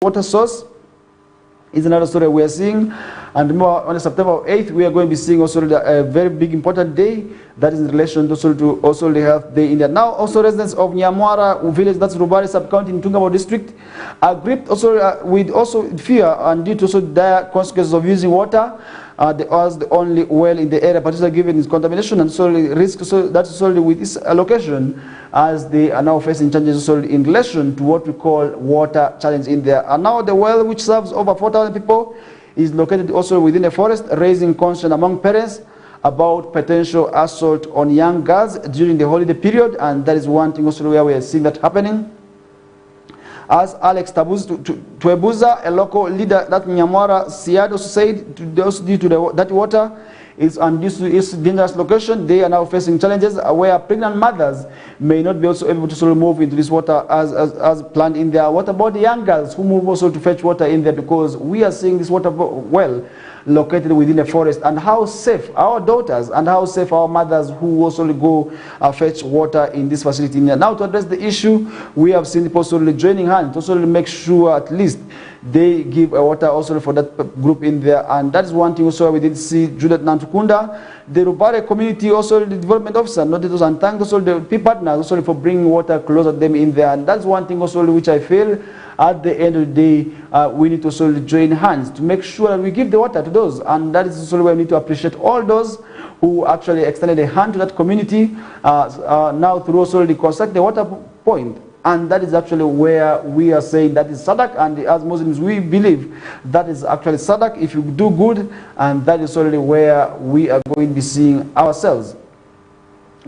water source is another story we are seeing. And remember, on September 8th, we are going to be seeing also a very big important day that is in relation to also the Health Day in India. Now, also residents of Nyamwara village, that's Rubari sub-county in Tungamo district, are gripped also with also fear and due to also dire consequences of using water. As the only well in the area, particularly given its contamination and soil risk, so that's solely with this allocation, as they are now facing challenges in relation to what we call water challenge in there. And now the well, which serves over 4,000 people, is located also within a forest, raising concern among parents about potential assault on young girls during the holiday period, and that is one thing also where we are seeing that happening. As Alex Tuebuza, a local leader that Nyamwara Siad also said, due to that water is due to its dangerous location, they are now facing challenges where pregnant mothers may not be also able to move into this water as planned in there. What about the young girls who move also to fetch water in there, because we are seeing this water well located within a forest, and how safe our daughters and how safe our mothers who also go fetch water in this facility. Now, to address the issue, we have seen people also joining hands to also make sure at least they give water also for that group in there. And that is one thing also we did see Judith Nantukunda, the Rubare community, also the development officer, noted those and thank also the people partners also for bringing water closer to them in there. And that's one thing also which I feel at the end of the day we need to also join hands to make sure that we give the water to those. And that is also where we need to appreciate all those who actually extended a hand to that community now through also the construct the water point. And that is actually where we are saying that is Sadak, and as Muslims we believe that is actually Sadak if you do good, and that is already where we are going to be seeing ourselves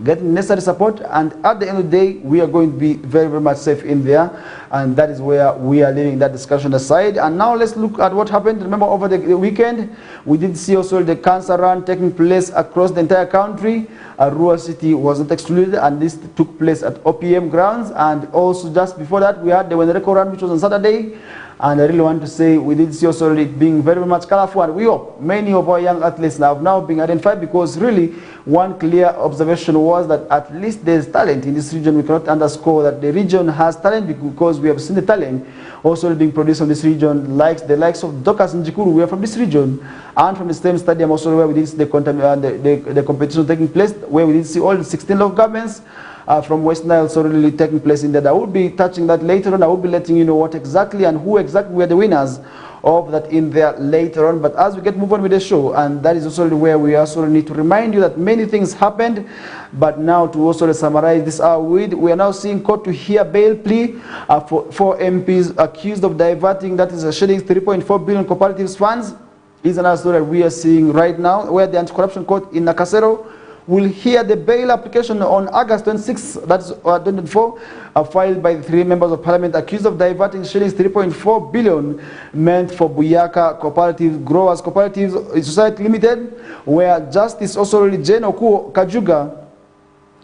getting necessary support, and at the end of the day we are going to be very, very much safe in there. And that is where we are leaving that discussion aside. And now let's look at what happened. Remember, over the weekend we did see also the cancer run taking place across the entire country. Rural City was not excluded, and this took place at OPM grounds. And also just before that we had the Wendereko run, which was on Saturday. And I really want to say we did see also it being very, very much colorful, and we hope many of our young athletes have now been identified, because really one clear observation was that at least there's talent in this region. We cannot underscore that the region has talent, because we have seen the talent also being produced in this region, like the likes of Dokas and Jikuru. We are from this region, and from the same stadium also where we did see the competition taking place, where we did see all the 16 local governments from West Nile also really taking place in that. I will be touching that later on. I will be letting you know what exactly and who exactly were the winners of that in there later on. But as we move on with the show, and that is also where we also need to remind you that many things happened. But now to also summarize this we are now seeing court to hear bail plea for 4 MPs accused of diverting, that is shedding 3.4 billion cooperatives funds. Is another story that we are seeing right now, where the anti-corruption court in Nakasero will hear the bail application on August 26, that's 2024, filed by the 3 members of parliament accused of diverting shillings 3.4 billion meant for Buyaka Cooperative Growers Cooperative Society Limited, where Justice also Jane Okuo Kajuga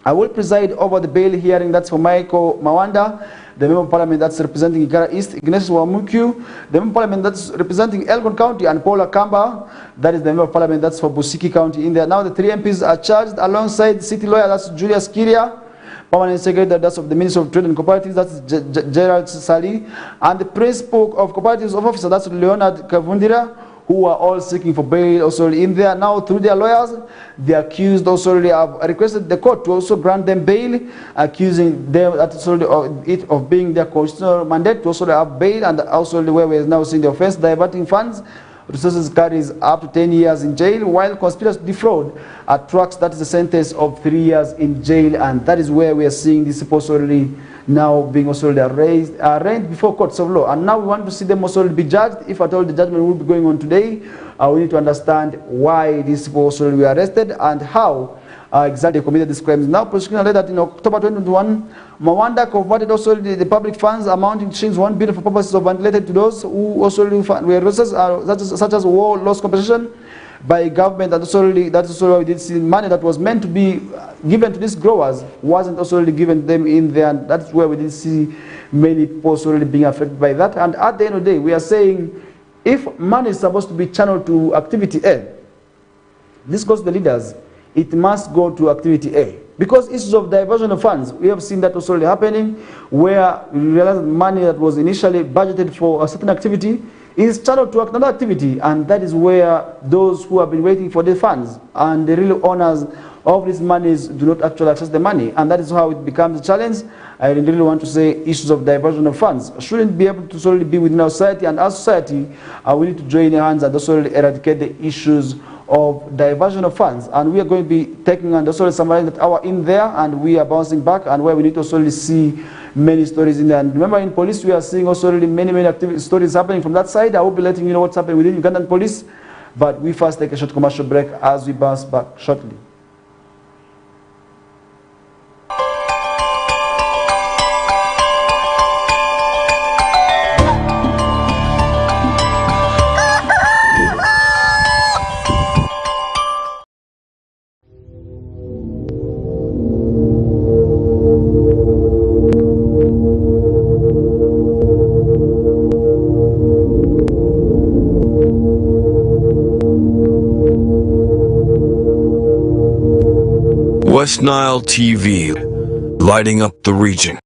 will preside over the bail hearing. That's for Michael Mawanda, the member of parliament that's representing Igara East, Ignatius Wamukyu, the member of parliament that's representing Elgon County, and Paula Kamba, that is the member of parliament that's for Busiki County in there. Now the 3 MPs are charged alongside city lawyer, that's Julius Kiria, permanent secretary, that's of the Ministry of Trade and Cooperatives, that's Gerald Sali, and the principal of cooperatives officer, that's Leonard Kavundira, who are all seeking for bail also in there. Now through their lawyers, the accused also have requested the court to also grant them bail, accusing them of being their constitutional mandate to also have bail, and also where we are now seeing the offense diverting funds resources carries up to 10 years in jail, while conspiracy to defraud attracts, that is a sentence of 3 years in jail. And that is where we are seeing this supposedly now being also arraigned before courts of law. And now we want to see them also be judged. If at all the judgment will be going on today, we need to understand why these people also were arrested and how exactly committed these crimes. Now, prosecution alleged that in October 2021, Mawanda converted also the public funds amounting to 1 billion for purposes of unrelated to those who also were resources such as war loss compensation by government, and also that's also why we did see money that was meant to be given to these growers wasn't also given them in there, and that's where we did see many people also being affected by that. And at the end of the day, we are saying if money is supposed to be channeled to activity A, this goes to the leaders, it must go to activity A. Because issues of diversion of funds, we have seen that also happening, where we realize money that was initially budgeted for a certain activity is channeled to another activity, and that is where those who have been waiting for the funds and the real owners of these monies do not actually access the money, and that is how it becomes a challenge. I really want to say issues of diversion of funds shouldn't be able to solely be within our society, and as society, we need to join hands and also eradicate the issues of diversion of funds. And we are going to be taking and also summarizing that hour in there, and we are bouncing back, and where we need to also see many stories in there. And remember, in police, we are seeing also really many stories happening from that side. I will be letting you know what's happening within Ugandan police, but we first take a short commercial break as we bounce back shortly. West Nile TV, lighting up the region.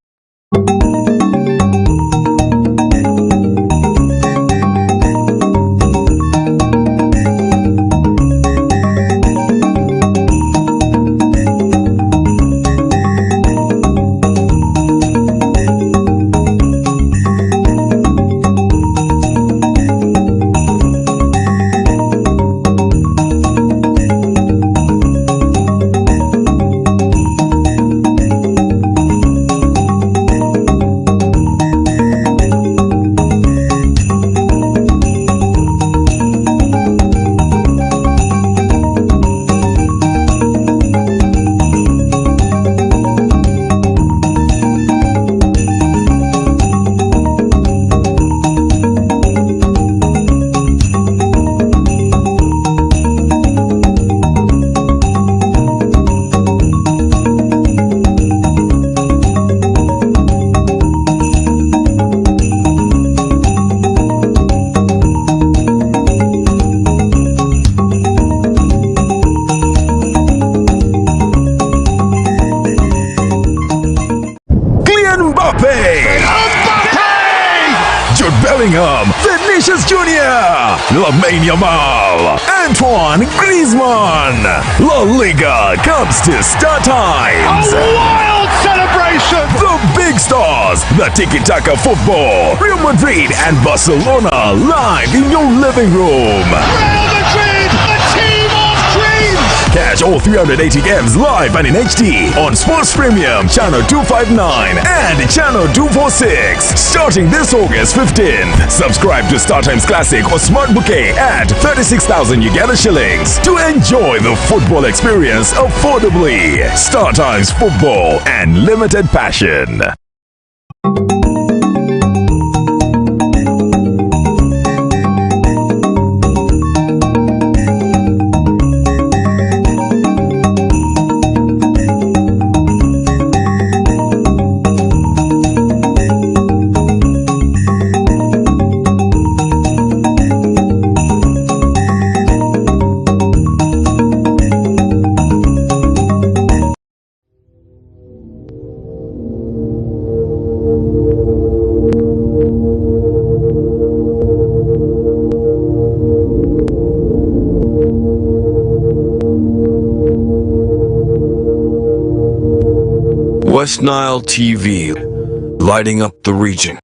Vinicius Jr., Lamine Yamal, Antoine Griezmann. La Liga comes to Star Times. A wild celebration! The big stars, the tiki-taka football, Real Madrid and Barcelona live in your living room. Real Madrid, a team of dreams! Catch all 380 games live and in HD on Sports Premium Channel 259 and Channel 246 starting this August 15th. Subscribe to StarTimes Classic or Smart Bouquet at 36,000 Uganda shillings to enjoy the football experience affordably. StarTimes Football and Limited Passion. West Nile TV, lighting up the region.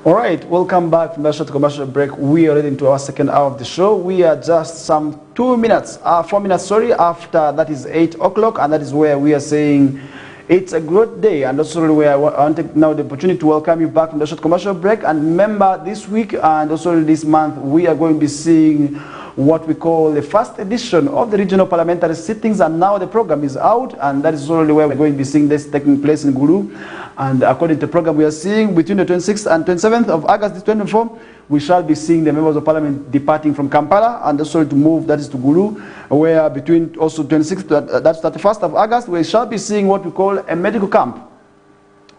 All right, welcome back from that short commercial break. We are heading into our second hour of the show. We are just some 4 minutes after that is 8 o'clock, and that is where we are saying it's a great day, and also where I want to take now the opportunity to welcome you back from the short commercial break. And remember, this week and also this month, we are going to be seeing what we call the first edition of the regional parliamentary sittings, and now the program is out, and that is already where we're going to be seeing this taking place in Gulu. And according to the program, we are seeing between the 26th and 27th of August 2024, we shall be seeing the members of parliament departing from Kampala and also to move, that is to Gulu, where between also 26th, that's 31st of August, we shall be seeing what we call a medical camp.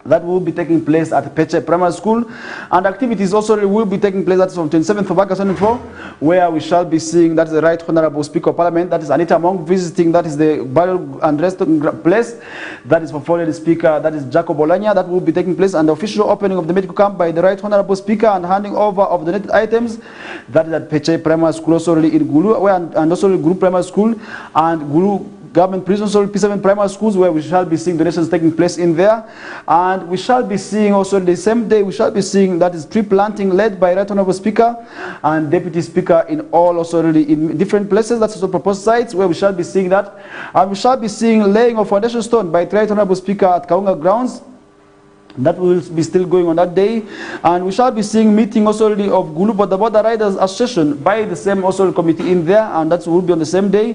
That will be taking place at Peche Primary School, and activities also will be taking place, that's on 27th of August 2024, where we shall be seeing, that is the Right Honorable Speaker of Parliament, that is Anita Among, visiting, that is the burial and resting place, that is for foreign Speaker, that is Jacob Olanya, that will be taking place, and the official opening of the medical camp by the Right Honorable Speaker and handing over of the donated items, that is at Peche Primary School, also in Gulu, and also Gulu Primary School, and Gulu Government Prisons, or P7 primary schools, where we shall be seeing donations taking place in there. And we shall be seeing also the same day, we shall be seeing, that is tree planting led by Right Honorable Speaker and Deputy Speaker in all also really in different places. That's also proposed sites where we shall be seeing that. And we shall be seeing laying of foundation stone by Right Honorable Speaker at Kaunga grounds. That will be still going on that day. And we shall be seeing meeting also of Gulu Boda Riders Association by the same also committee in there, and that will be on the same day.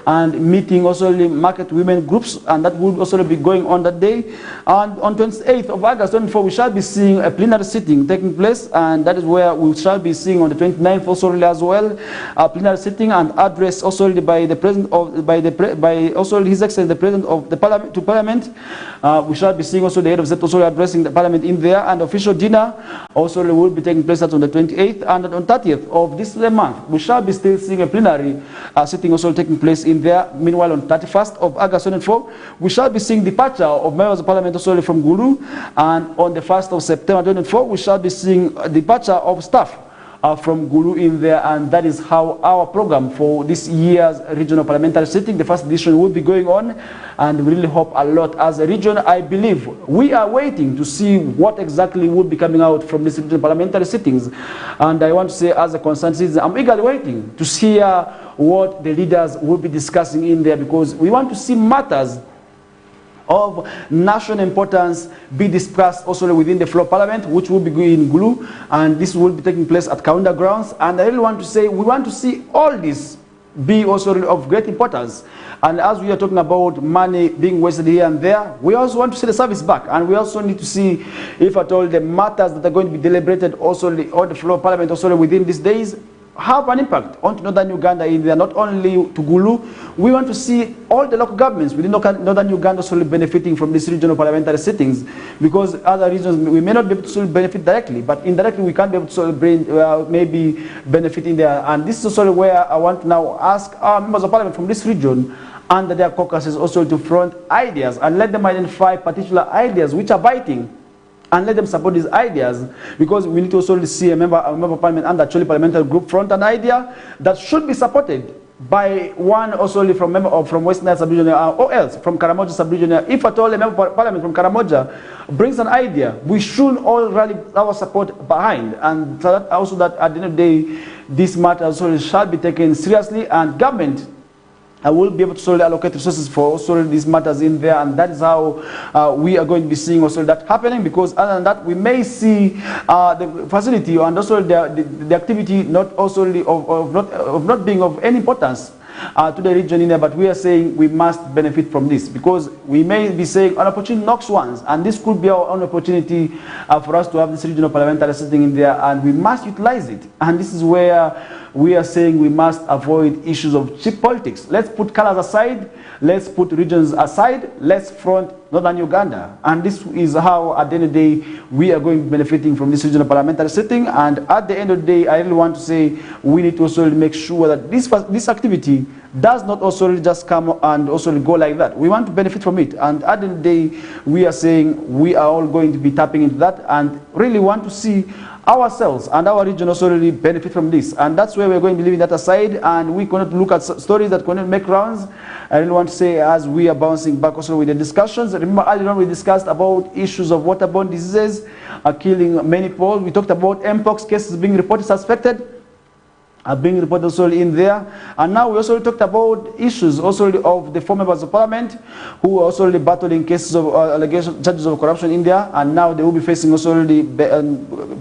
And meeting also market women groups, and that will also be going on that day. And on 28th of August 2024, we shall be seeing a plenary sitting taking place, and that is where we shall be seeing on the 29th also as well a plenary sitting and address also by the president of by also His Excellency the President of the Parliament to Parliament. We shall be seeing also the head of state also addressing the Parliament in there, and official dinner also will be taking place on the 28th, and on 30th of this month we shall be still seeing a plenary sitting also taking place in there. Meanwhile, on 31st of August 2024, we shall be seeing departure of members of Parliament also from Gulu, and on the 1st of September 2024 we shall be seeing a departure of staff from Gulu in there, and that is how our program for this year's regional parliamentary sitting, the first edition, will be going on. And we really hope a lot as a region. I believe we are waiting to see what exactly will be coming out from these regional parliamentary sittings, and I want to say as a concerned citizen, I'm eagerly waiting to see what the leaders will be discussing in there, because we want to see matters of national importance be discussed also within the floor parliament, which will be going in Gulu, and this will be taking place at Kaunda grounds. And I really want to say we want to see all this be also of great importance. And as we are talking about money being wasted here and there, we also want to see the service back, and we also need to see if at all the matters that are going to be deliberated also on the floor parliament also within these days have an impact on northern Uganda in there, not only to Gulu. We want to see all the local governments within northern Uganda solely benefiting from these regional parliamentary sittings, because other regions we may not be able to benefit directly, but indirectly we can be able to maybe benefit in there. And this is also where I want to now ask our members of parliament from this region under their caucuses also to front ideas and let them identify particular ideas which are biting, and let them support these ideas, because we need to also see a member of parliament and actually parliamentary group front an idea that should be supported by one also from member of from Western Nile sub-region or else from Karamoja sub-region. If at all a member of parliament from Karamoja brings an idea, we should all rally our support behind, and so that also that at the end of the day this matter also shall be taken seriously, and government I will be able to solely allocate resources for also these matters in there, and that is how we are going to be seeing also that happening. Because other than that, we may see the facility and also the activity not also of not being of any importance to the region in there, but we are saying we must benefit from this, because we may be saying an opportunity knocks once, and this could be our own opportunity for us to have this regional parliamentary sitting in there, and we must utilize it. And this is where we are saying we must avoid issues of cheap politics. Let's put colors aside, let's put regions aside, let's front northern Uganda. And this is how at the end of the day we are going to be benefiting from this regional parliamentary sitting. And at the end of the day, I really want to say we need to also make sure that this activity does not also just come and also go like that. We want to benefit from it, and at the end of the day we are saying we are all going to be tapping into that, and really want to see ourselves and our region also really benefit from this. And that's where we're going to be leaving that aside, and we cannot look at stories that cannot make rounds. I really want to say, as we are bouncing back also with the discussions, remember earlier on we discussed about issues of waterborne diseases killing many people. We talked about mpox cases being reported suspected, are being reported also in there. And now we also talked about issues also of the former members of parliament who are also battling cases of allegation charges of corruption in there, and now they will be facing also the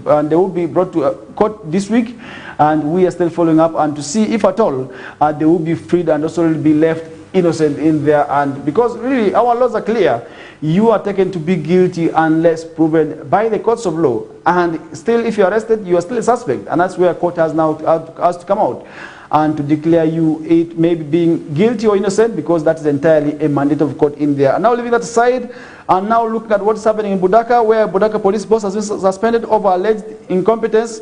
and they will be brought to court this week, and we are still following up and to see if at all they will be freed and also be left innocent in there. And because really our laws are clear, you are taken to be guilty unless proven by the courts of law, and still if you are arrested, you are still a suspect, and that's where court has now has to come out and to declare you it maybe being guilty or innocent, because that is entirely a mandate of court in there. And now leaving that aside, and now looking at what's happening in Budaka, where Budaka police boss has been suspended over alleged incompetence.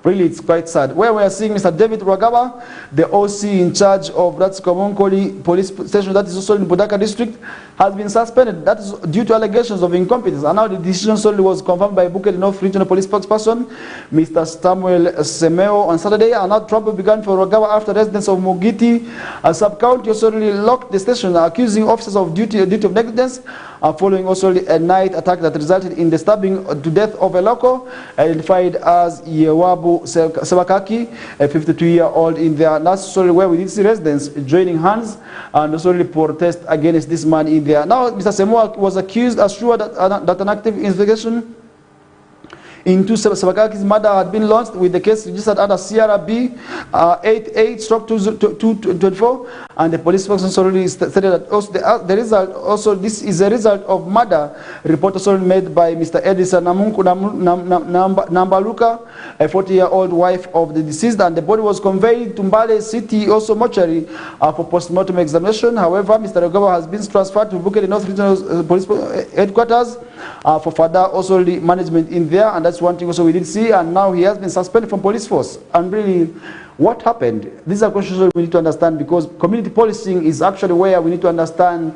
Really, it's quite sad. Where we are seeing Mr. David Rwagaba, the OC in charge of that's KOKOLIRIKO police station, that is also in Budaka district, has been suspended. That is due to allegations of incompetence. And now the decision solely was confirmed by Bukit North Regional Police spokesperson, Mr. Samuel Semeo, on Saturday. And now trouble began for Rwagaba after residents of Mugiti sub-county also locked the station, accusing officers of duty of negligence, following also a night attack that resulted in the stabbing to death of a local identified as Yewabu Sebakaki, a 52-year-old in there. And that's also where we did see residents joining hands and also protest against this man in there. Now, Mr. Semua was accused, assured that an active investigation into Sebakaki's murder had been launched, with the case registered under CRB 88/224, and the police spokesman already stated that also the result, also this is a result of murder report also made by Mr. Edison Nambaluka, a 40-year-old wife of the deceased, and the body was conveyed to Mbale City also mortuary for post-mortem examination. However, Mr. Rwagaba has been transferred to Bukit North Regional Police headquarters for further also the management in there, and that's one thing also we did see. And now he has been suspended from police force. And really, what happened? These are questions we need to understand, because community policing is actually where we need to understand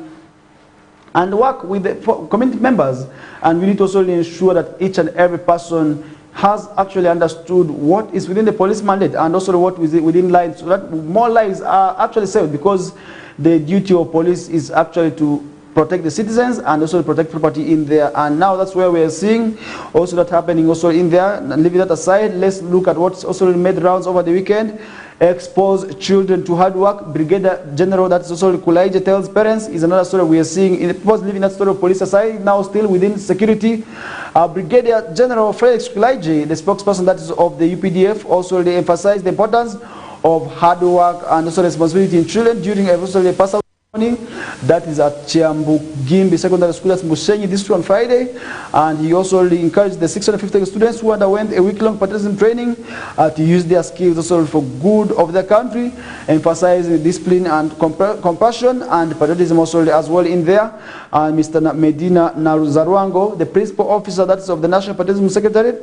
and work with the community members, and we need to also ensure that each and every person has actually understood what is within the police mandate and also what is within lines, so that more lives are actually saved, because the duty of police is actually to protect the citizens and also protect property in there. And now that's where we are seeing also that happening also in there. And leaving that aside, let's look at what's also made rounds over the weekend. Expose children to hard work. Brigadier General, that's also Kulaije, tells parents, is another story we are seeing. In the post, leaving that story of police aside, now still within security, Brigadier General Felix Kulaije, the spokesperson that is of the UPDF, also they emphasized the importance of hard work and also responsibility in children during a personal that is at Chiambu Gimbi Secondary School, that's Mushenyi district, on Friday. And he also encouraged the 650 students who underwent a week-long patriotism training to use their skills also for good of their country, emphasizing discipline and compassion and patriotism also as well in there. And Mr. Medina Naruzarwango, the principal officer that is of the National Patriotism Secretariat,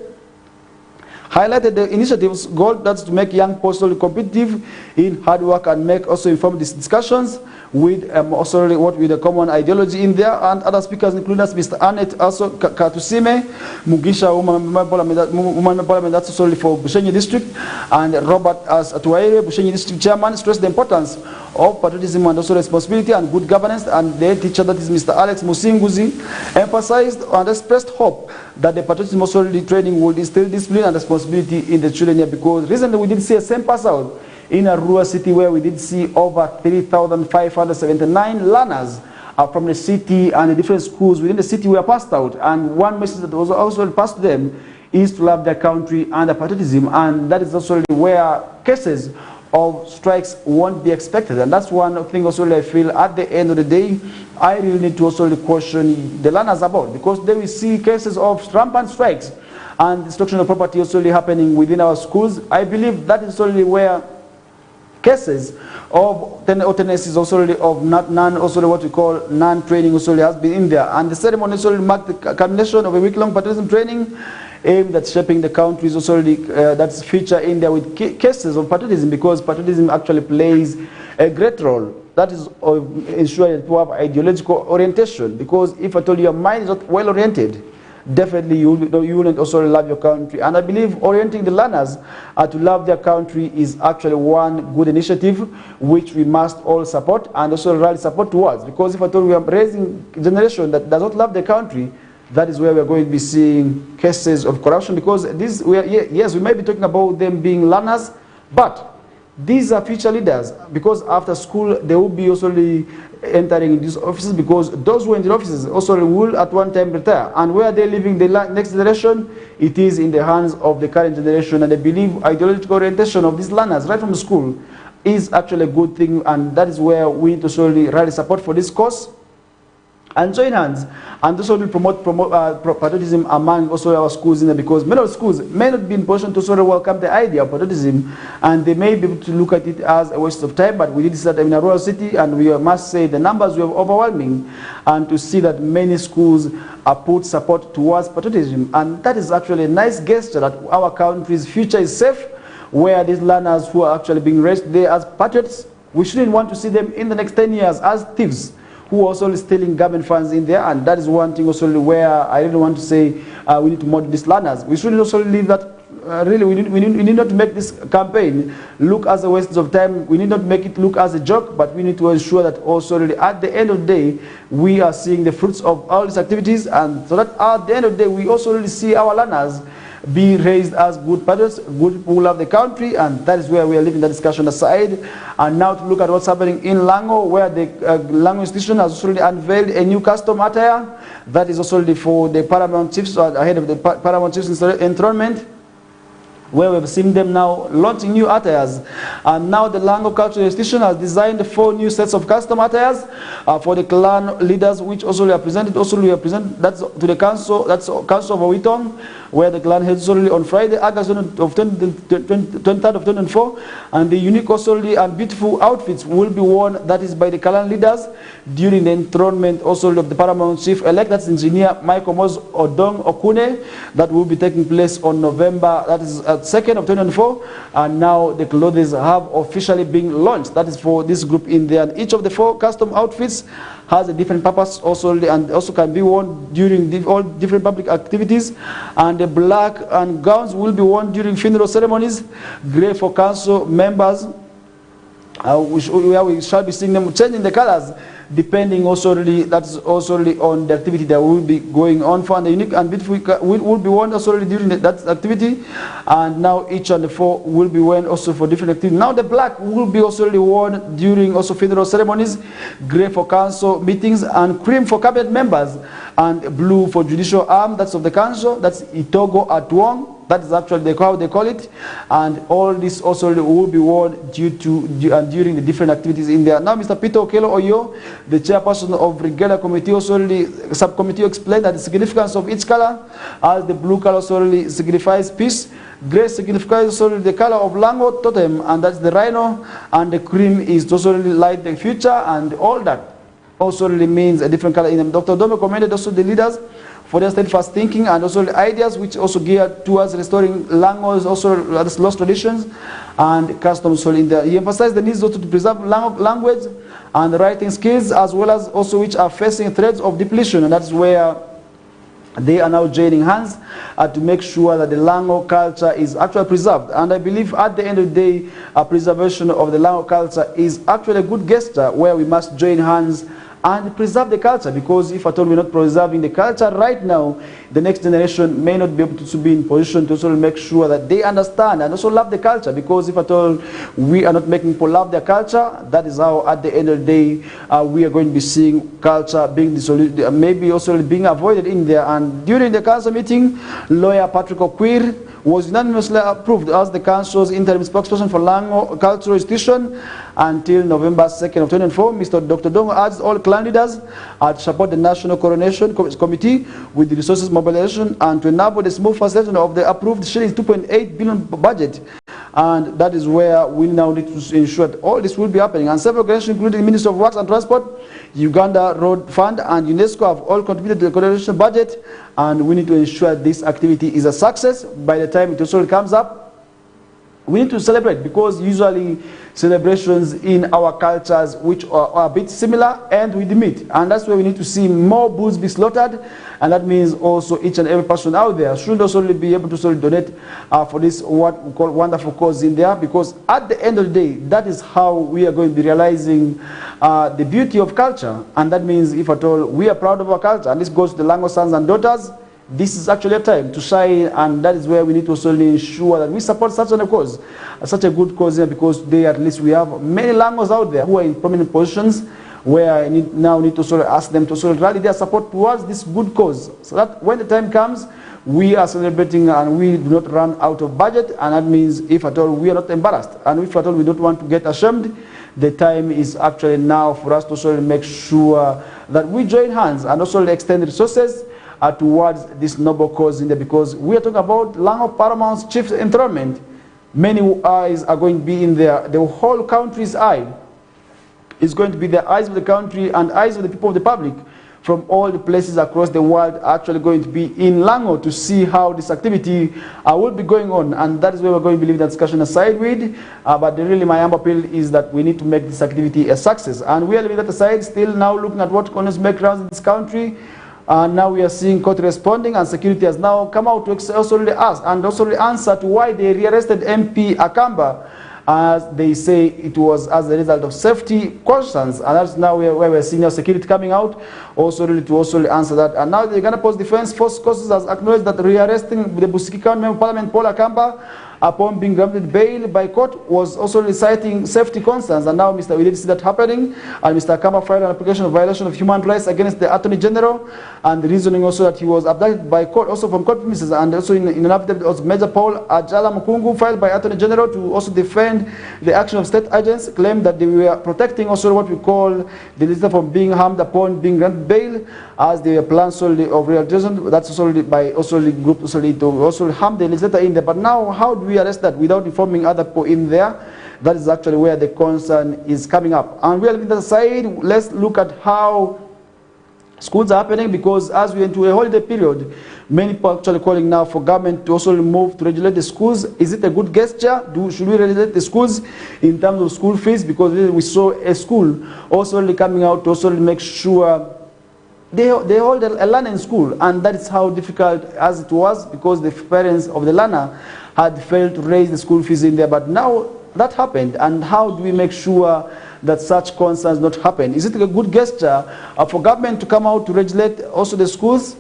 highlighted the initiative's goal, that's to make young people competitive in hard work and make also informed discussions with also what with a common ideology in there. And other speakers include us, Mr. Annette also Katusime, Mugisha woman parliament, that's also for Bushenyi district, and Robert as Atuaire, Bushenyi district chairman, stressed the importance of patriotism and also responsibility and good governance. And their teacher, that is Mr. Alex Musinguzi, emphasized and expressed hope that the patriotism also training would instill discipline and responsibility in the children here, because recently we did see a same pass out in a rural city where we did see over 3,579 learners from the city and the different schools within the city were passed out. And one message that was also passed to them is to love their country and their patriotism. And that is also where cases of strikes won't be expected. And that's one thing also I feel at the end of the day, I really need to also question the learners about, because they will see cases of rampant strikes and destruction of property also happening within our schools. I believe that is only where cases of tendencies also of what we call non-training also has been in there. And the ceremony also marked the culmination of a week-long patriotism training aimed at shaping the country's also that's feature in there with cases of patriotism, because patriotism actually plays a great role. That is ensuring that people have ideological orientation, because if at all your mind is not well oriented, definitely you will also love your country. And I believe orienting the learners to love their country is actually one good initiative which we must all support and also rally support towards, because if at all we are raising a generation that does not love their country, that is where we are going to be seeing cases of corruption. Because this, yes, we may be talking about them being learners, but These are future leaders, because after school they will be also entering these offices, because those who are in the offices also will at one time retire. And where they're leaving the next generation, it is in the hands of the current generation. And I believe ideological orientation of these learners right from school is actually a good thing, and that is where we need to solely rally support for this cause and join hands and also promote patriotism among also our schools in there, because many of schools may not be in position to sort of welcome the idea of patriotism, and they may be able to look at it as a waste of time. But we did this in a rural city, and we must say the numbers were overwhelming, and to see that many schools are put support towards patriotism, and that is actually a nice gesture that our country's future is safe, where these learners who are actually being raised there as patriots, we shouldn't want to see them in the next 10 years as thieves who are also stealing government funds in there. And that is one thing also where I really want to say we need to model these learners. We should also leave that, really, we need not to make this campaign look as a waste of time. We need not make it look as a joke, but we need to ensure that also really at the end of the day, we are seeing the fruits of all these activities, and so that at the end of the day, we also really see our learners be raised as good patriots, good people who love the country. And that is where we are leaving the discussion aside. And now to look at what's happening in Lango, where the Lango institution has already unveiled a new custom attire that is also for the paramount chiefs, ahead of the paramount chiefs enthronement, where we've seen them now launching new attires. And now the Lango Cultural Institution has designed 4 new sets of custom attires for the clan leaders, which also we are presented. Also we are present that's to the council. That's Council of Owitong, where the clan heads already on Friday, August of 23rd of 2004, and the unique also and beautiful outfits will be worn. That is by the clan leaders during the enthronement also of the paramount chief elect. That's Engineer Michael Mos Odong Okune. That will be taking place on November. That is 2nd of 2004, and now the clothes have officially been launched. That is for this group in there, and each of the 4 custom outfits has a different purpose also, and also can be worn during all different public activities. And the black and gowns will be worn during funeral ceremonies, grey for council members, where we shall be seeing them changing the colors depending also really, that's also really on the activity that will be going on for. And the unique and beautiful will be worn also really during that activity. And now each and the 4 will be worn also for different activities. Now the black will be also really worn during also funeral ceremonies, grey for council meetings, and cream for cabinet members, and blue for judicial arm. That's of the council. That's Itogo Atwong. That is actually how they call it. And all this also will be worn during the different activities in there. Now Mr. Peter Okelo Oyo, the chairperson of Regalia Committee, also the subcommittee, explained that the significance of each color, as the blue color also signifies peace, grey signifies also the color of Lango totem, and that's the rhino, and the cream is also light the future, and all that also means a different color in them. Dr. Dome commended also the leaders for their steadfast thinking and also the ideas which also geared towards restoring Lango's also lost traditions and customs in there. He emphasized the need also to preserve language and writing skills, as well as also which are facing threats of depletion, and that's where they are now joining hands to make sure that the Lango culture is actually preserved. And I believe at the end of the day, preservation of the Lango culture is actually a good gesture where we must join hands and preserve the culture, because if at all we're not preserving the culture right now, the next generation may not be able to be in position to also make sure that they understand and also love the culture, because if at all we are not making people love their culture, that is how at the end of the day we are going to be seeing culture being maybe also being avoided in there. And during the council meeting, lawyer Patrick Okwir was unanimously approved as the council's interim spokesperson for Lango Cultural Institution until November 2nd of 2004. Mr. Dr. Dongo urged all clan leaders to support the National Coronation Committee with the resources mobilization and to enable the smooth facilitation of the approved shillings 2.8 billion budget. And that is where we now need to ensure that all this will be happening. And several organizations, including the Ministry of Works and Transport, Uganda Road Fund, and UNESCO have all contributed to the coronation budget. And we need to ensure this activity is a success. By the time it also comes up, we need to celebrate, because usually celebrations in our cultures which are a bit similar end with the meat, and that's where we need to see more bulls be slaughtered. And that means also each and every person out there should also be able to donate for this what we call wonderful cause in there, because at the end of the day, that is how we are going to be realizing the beauty of culture. And that means if at all we are proud of our culture, and this goes to the Lango sons and daughters, this is actually a time to shine, and that is where we need to also ensure that we support such a cause, such a good cause here, because today at least we have many Langos out there who are in prominent positions, where I now need to sort of ask them to sort of rally their support towards this good cause, so that when the time comes, we are celebrating and we do not run out of budget. And that means if at all we are not embarrassed, and if at all we don't want to get ashamed, the time is actually now for us to sort of make sure that we join hands and also extend resources towards this noble cause in there, because we are talking about Lango Paramount's chief enthronement. Many eyes are going to be in there. The whole country's eye is going to be the eyes of the country and eyes of the people of the public from all the places across the world are actually going to be in Lango to see how this activity will be going on. And that is where we're going to leave that discussion aside with. But really my humble appeal is that we need to make this activity a success. And we are leaving that aside, still now looking at what continues to make rounds in this country. Now we are seeing court responding, and security has now come out to also ask and also answer to why they rearrested MP Akamba. As they say, it was as a result of safety concerns, and that's now where we're seeing our security coming out, also really to also answer that. And now the Uganda Post Defense Force Courses has acknowledged that rearresting the Busiki County Member of Parliament Paul Akamba upon being granted bail by court was also reciting safety concerns. And now we did see that happening, and Mr. Akamba filed an application of violation of human rights against the Attorney General, and the reasoning also that he was abducted by court, also from court premises, and also in an affidavit also Major Paul Ajala Mukungu filed by Attorney General to also defend the action of state agents, claimed that they were protecting also what we call the listener from being harmed upon being granted bail, as they were planned solely of rehabilitation. That's also by also the group to also harm the legislator in there. But now, how do we arrest that without informing other people in there? That is actually where the concern is coming up. And we are leaving that aside. Let's look at how schools are happening, because as we enter a holiday period, many people are actually calling now for government to also move to regulate the schools. Is it a good gesture? Should we regulate the schools in terms of school fees? Because we saw a school also coming out to also make sure they hold a learner in school, and that is how difficult as it was, because the parents of the learner had failed to raise the school fees in there. But now that happened, and how do we make sure that such concerns not happen? Is it a good gesture for government to come out to regulate also the schools?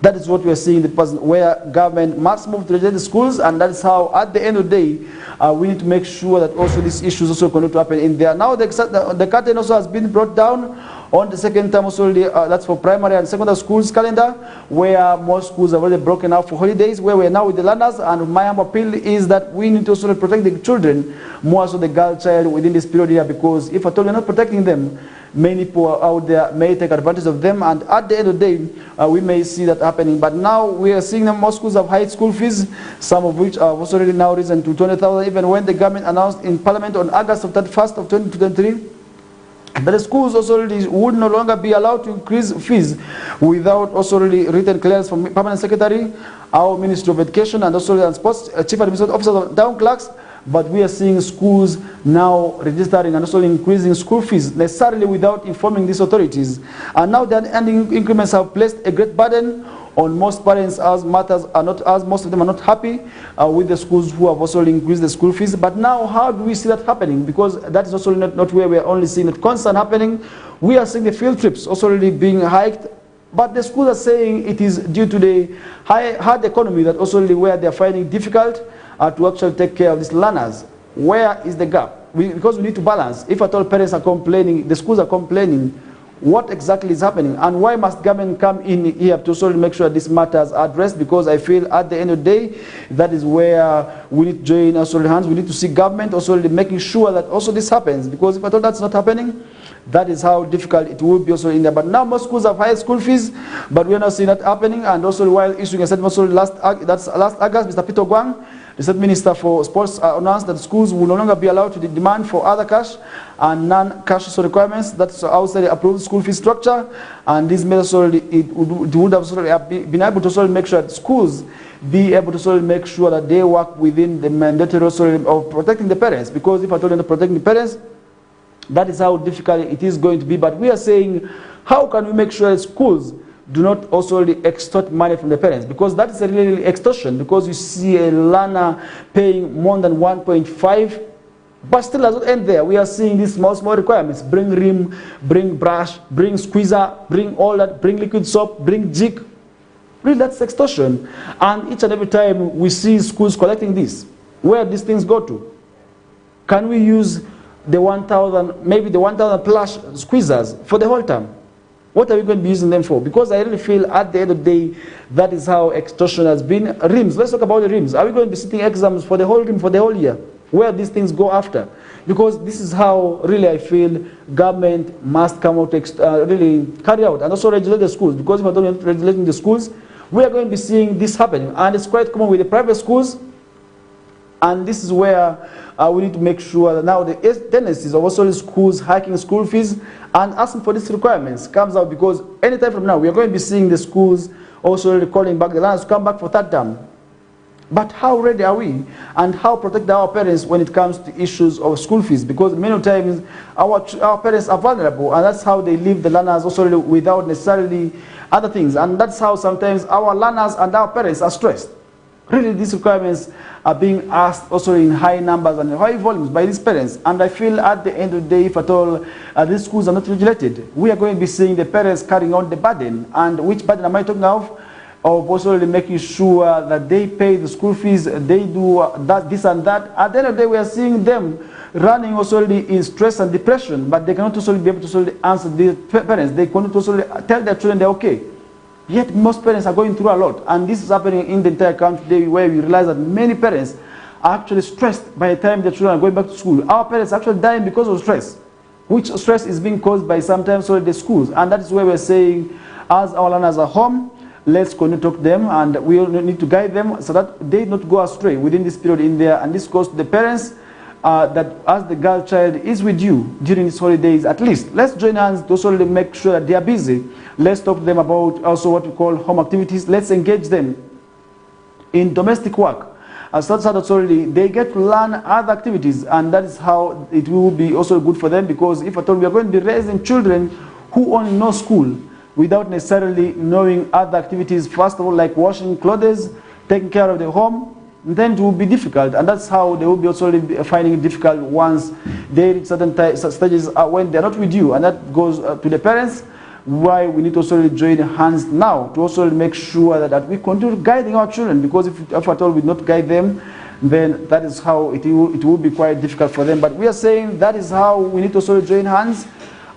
That is what we are seeing in the present, where government must move to regulate the schools, and that is how at the end of the day we need to make sure that also these issues also continue to happen in there. Now the curtain also has been brought down on the second term also, that's for primary and secondary schools calendar, where most schools have already broken out for holidays, where we are now with the learners. And my appeal is that we need to also protect the children, more so the girl child within this period here, because if at all we're not protecting them, many people out there may take advantage of them, and at the end of the day we may see that happening. But now we are seeing that most schools have high school fees, some of which have also already now risen to 20,000, even when the government announced in Parliament on August of 31st of 2023 that the schools also really would no longer be allowed to increase fees without also really written clearance from Permanent Secretary, our Ministry of Education, and also the Sports Chief Administrative Officers of Town Clerks. But we are seeing schools now registering and also increasing school fees necessarily without informing these authorities. And now the ending increments have placed a great burden on most parents, as matters are not, as most of them are not happy with the schools who have also increased the school fees. But now, how do we see that happening? Because that is also not where we are only seeing that concern happening. We are seeing the field trips also really being hiked. But the schools are saying it is due to the hard economy that also really where they are finding it difficult to actually take care of these learners. Where is the gap? Because we need to balance. If at all parents are complaining, the schools are complaining, what exactly is happening, and why must government come in here to sort of make sure these matters are addressed? Because I feel at the end of the day, that is where we need to join also hands. We need to see government also making sure that also this happens, because if at all that's not happening, that is how difficult it will be also in there. But now most schools have high school fees, but we are not seeing that happening. And also while issuing a statement also last August, Mr. Peter Gwang, the State Minister for Sports, announced that schools will no longer be allowed to demand for other cash and non-cash requirements. That's outside the approved school fee structure. And this measure would have been able to make sure that schools be able to make sure that they work within the mandatory of protecting the parents. Because if I told them to protect the parents, that is how difficult it is going to be. But we are saying, how can we make sure that schools do not also extort money from the parents? Because that is a really extortion, because you see a learner paying more than 1.5, but still does not end there. We are seeing these small requirements: bring rim, bring brush, bring squeezer, bring all that, bring liquid soap, bring jig. Really, that's extortion. And each and every time we see schools collecting this, where these things go to? Can we use the 1,000, maybe the 1,000 plus squeezers for the whole term? What are we going to be using them for? Because I really feel at the end of the day, that is how extortion has been. Rims, let's talk about the rims. Are we going to be sitting exams for the whole rim, for the whole year? Where these things go after? Because this is how really I feel government must come out to really carry out and also regulate the schools. Because if I don't regulate the schools, we are going to be seeing this happening. And it's quite common with the private schools. And this is where we need to make sure that now the tendencies of also schools hiking school fees and asking for these requirements comes out, because anytime from now we are going to be seeing the schools also calling back the learners to come back for third term. But how ready are we, and how protect our parents when it comes to issues of school fees? Because many times our parents are vulnerable, and that's how they leave the learners also without necessarily other things. And that's how sometimes our learners and our parents are stressed. Really, these requirements are being asked also in high numbers and high volumes by these parents. And I feel at the end of the day, if at all these schools are not regulated, we are going to be seeing the parents carrying on the burden. And which burden am I talking of? Of also making sure that they pay the school fees, they do that, this and that. At the end of the day, we are seeing them running also in stress and depression, but they cannot also be able to answer the parents. They cannot also tell their children they're okay. Yet most parents are going through a lot, and this is happening in the entire country today, where we realize that many parents are actually stressed by the time their children are going back to school. Our parents are actually dying because of stress, which stress is being caused by sometimes the schools. And that is where we're saying, as our learners are home, let's continue to talk to them, and we need to guide them so that they not go astray within this period in there. And this goes to the parents, that as the girl child is with you during these holidays, at least let's join hands to also make sure that they are busy. Let's talk to them about also what we call home activities. Let's engage them in domestic work. As such that already they get to learn other activities, and that is how it will be also good for them. Because if at all we are going to be raising children who only know school without necessarily knowing other activities, first of all, like washing clothes, taking care of the home, then it will be difficult. And that's how they will be also finding it difficult once they reach certain stages when they're not with you. And that goes to the parents, why we need to also join hands now to also make sure that we continue guiding our children. Because if at all we not guide them, then that is how it will be quite difficult for them. But we are saying that is how we need to also join hands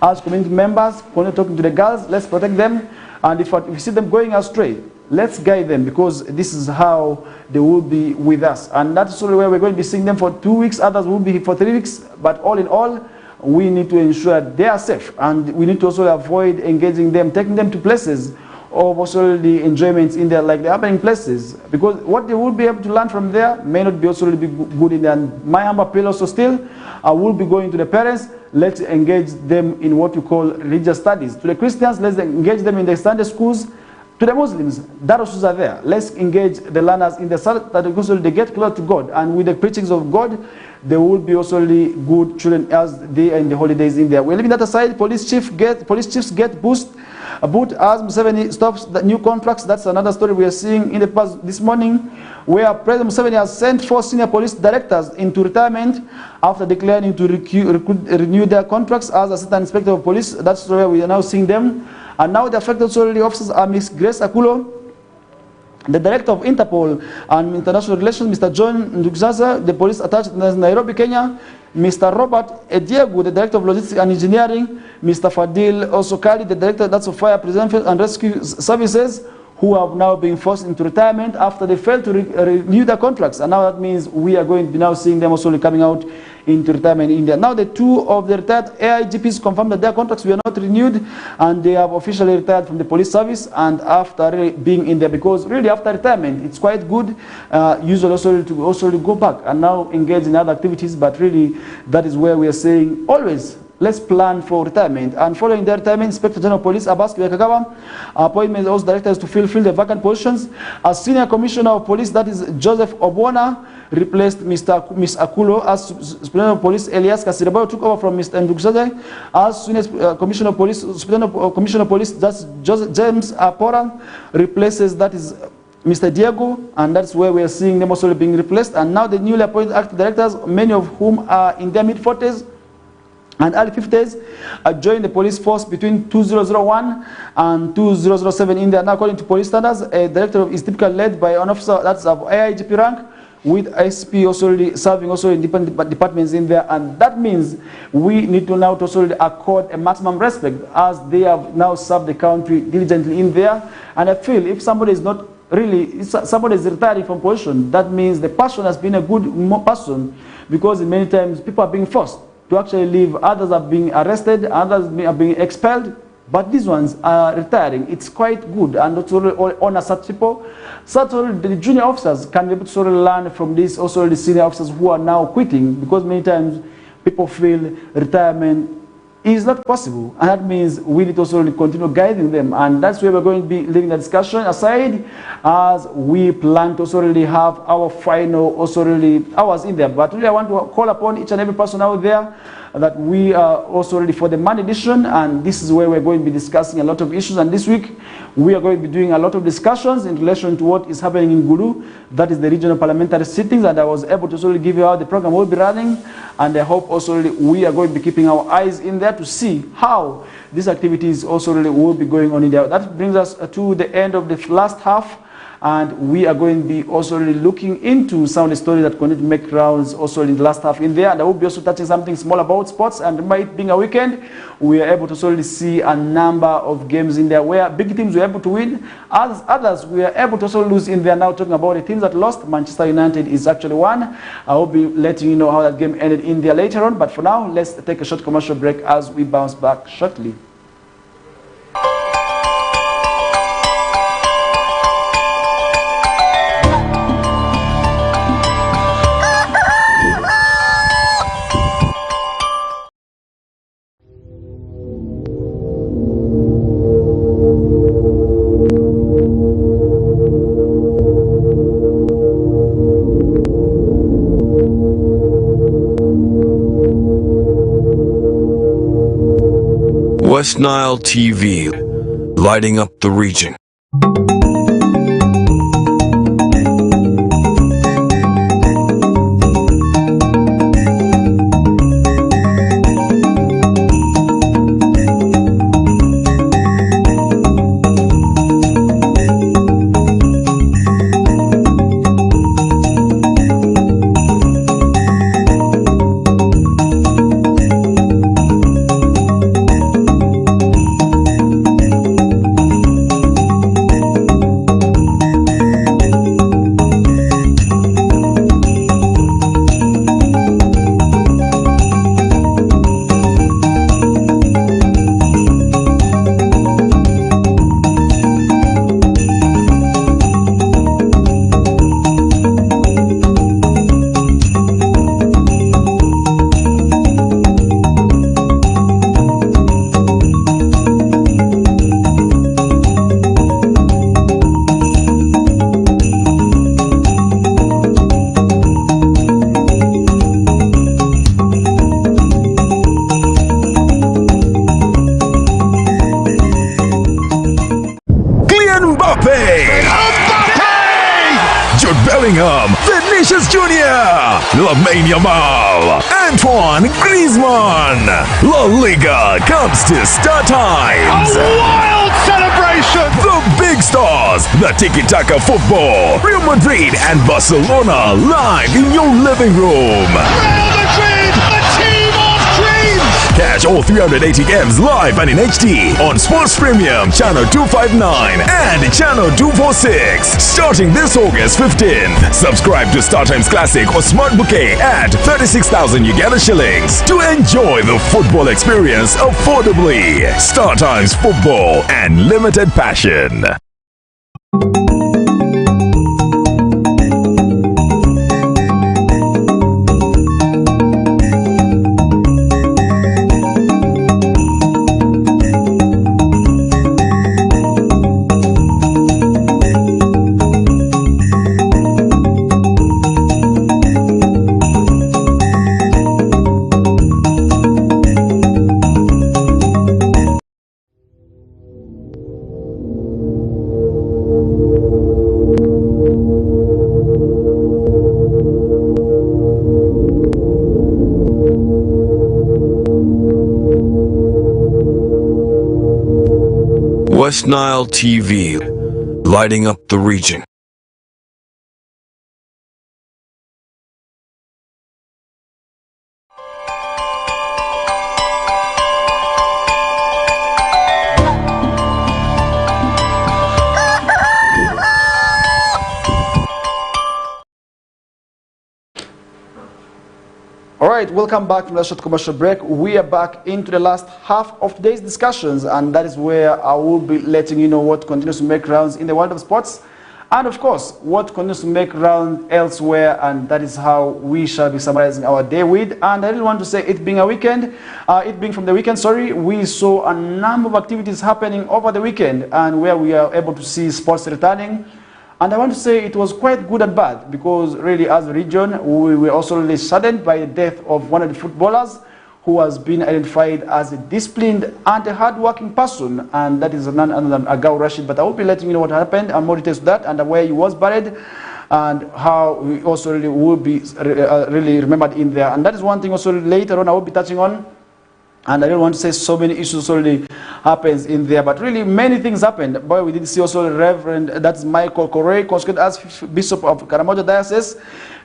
as community members, continue talking to the girls, let's protect them. And if we see them going astray, let's guide them, because this is how they will be with us. And that's also where we're going to be seeing them for 2 weeks, others will be for 3 weeks. But all in all, we need to ensure they are safe, and we need to also avoid engaging them, taking them to places of also the enjoyments in there, like the happening places, because what they will be able to learn from there may not be also be good in there. And my humble appeal also still, I will be going to the parents, let's engage them in what we call religious studies. To the Christians, let's engage them in the Sunday schools. To the Muslims, darasus are there. Let's engage the learners in the Salat, that also they get closer to God, and with the preachings of God, they will be also good children as they are in the holidays in there. We're leaving that aside. Police chiefs get boot as Museveni stops the new contracts. That's another story we are seeing in the past this morning, where President Museveni has sent 4 senior police directors into retirement after declining to renew their contracts as Assistant Inspector of Police. That's where we are now seeing them. And now the affected officers are Ms. Grace Akulo, the Director of Interpol and International Relations, Mr. John Ndugzaza, the police attached in Nairobi, Kenya, Mr. Robert Ediegu, the Director of Logistics and Engineering, Mr. Fadil Osokali, the Director of Fire Prevention and Rescue Services, who have now been forced into retirement after they failed to renew their contracts. And now that means we are going to be now seeing them also coming out into retirement in India. Now the 2 of the retired AIGPs confirmed that their contracts were not renewed, and they have officially retired from the police service. And after really being in there, because really after retirement, it's quite good, usually also to also go back and now engage in other activities. But really, that is where we are saying always, let's plan for retirement. And following their retirement, Inspector General of Police Abbas Kiwekagawa appointment those directors to fulfill the vacant positions. As Senior Commissioner of Police, that is Joseph Obwana, replaced Ms. Akulo. As Superintendent of Police, Elias Kasirabao took over from Mr. Ndugzaza. As Senior Commissioner of Police, Superintendent of Commissioner of Police, that's James Apora, replaces, that is Mr. Diego, and that's where we are seeing them also being replaced. And now the newly appointed active directors, many of whom are in their mid-40s, and early 50s, joined the police force between 2001 and 2007 in India. Now, according to police standards, a director is typically led by an officer that's of AIGP rank, with SP also serving also in different departments in there, and that means we need to now to also accord a maximum respect as they have now served the country diligently in there. And I feel if somebody is not really, if somebody is retiring from position, that means the person has been a good person, because many times people are being forced to actually leave, others are being arrested, others are being expelled. But these ones are retiring. It's quite good, and also honor such people. Such the junior officers can be able to sort of learn from this, also the senior officers who are now quitting, because many times people feel retirement is not possible, and that means we need to also continue guiding them, and that's where we're going to be leaving the discussion aside as we plan to also really have our final also really hours in there. But really I want to call upon each and every person out there that we are also ready for the Monday edition, and this is where we're going to be discussing a lot of issues. And this week we are going to be doing a lot of discussions in relation to what is happening in Gulu, that is the regional parliamentary sittings, and I was able to also give you how the program will be running, and I hope also we are going to be keeping our eyes in there to see how these activities also really will be going on in there. That brings us to the end of the last half, and we are going to be also really looking into some of the stories that continue to make rounds also in the last half in there. And I will be also touching something small about sports, and by it being a weekend, we are able to also really see a number of games in there where big teams were able to win, others we are able to also lose in there. Now talking about the teams that lost, Manchester United is actually one. I will be letting you know how that game ended in there later on, but for now, let's take a short commercial break as we bounce back shortly. West Nile TV, lighting up the region. Vinicius Jr., Lamine Yamal, Antoine Griezmann. La Liga comes to Star Times. A wild celebration! The big stars, the tiki-taka football, Real Madrid and Barcelona live in your living room. Real Madrid, a team of dreams! Catch all 380 games live and in HD on Sports Premium Channel 259 and Channel 246 starting this August 15th. Subscribe to StarTimes Classic or Smart Bouquet at 36,000 Uganda shillings to enjoy the football experience affordably. StarTimes Football and Limited Passion. West Nile TV, lighting up the region. All right, welcome back from the short commercial break. We are back into the last half of today's discussions, and that is where I will be letting you know what continues to make rounds in the world of sports, and of course, what continues to make rounds elsewhere, and that is how we shall be summarizing our day with. And I really want to say, it being a weekend, it being from the weekend, sorry, we saw a number of activities happening over the weekend, and where we are able to see sports returning. And I want to say it was quite good and bad, because really as a region, we were also really saddened by the death of one of the footballers who has been identified as a disciplined and a hard-working person, and that is none other than Agao Rashid. But I will be letting you know what happened and more details to that, and where he was buried, and how we also really will be really remembered in there. And that is one thing also later on I will be touching on. And I don't want to say so many issues already happens in there, but really many things happened. Boy, we did see also the Reverend, that's Michael Corey, consecrated as Bishop of Karamoja Diocese.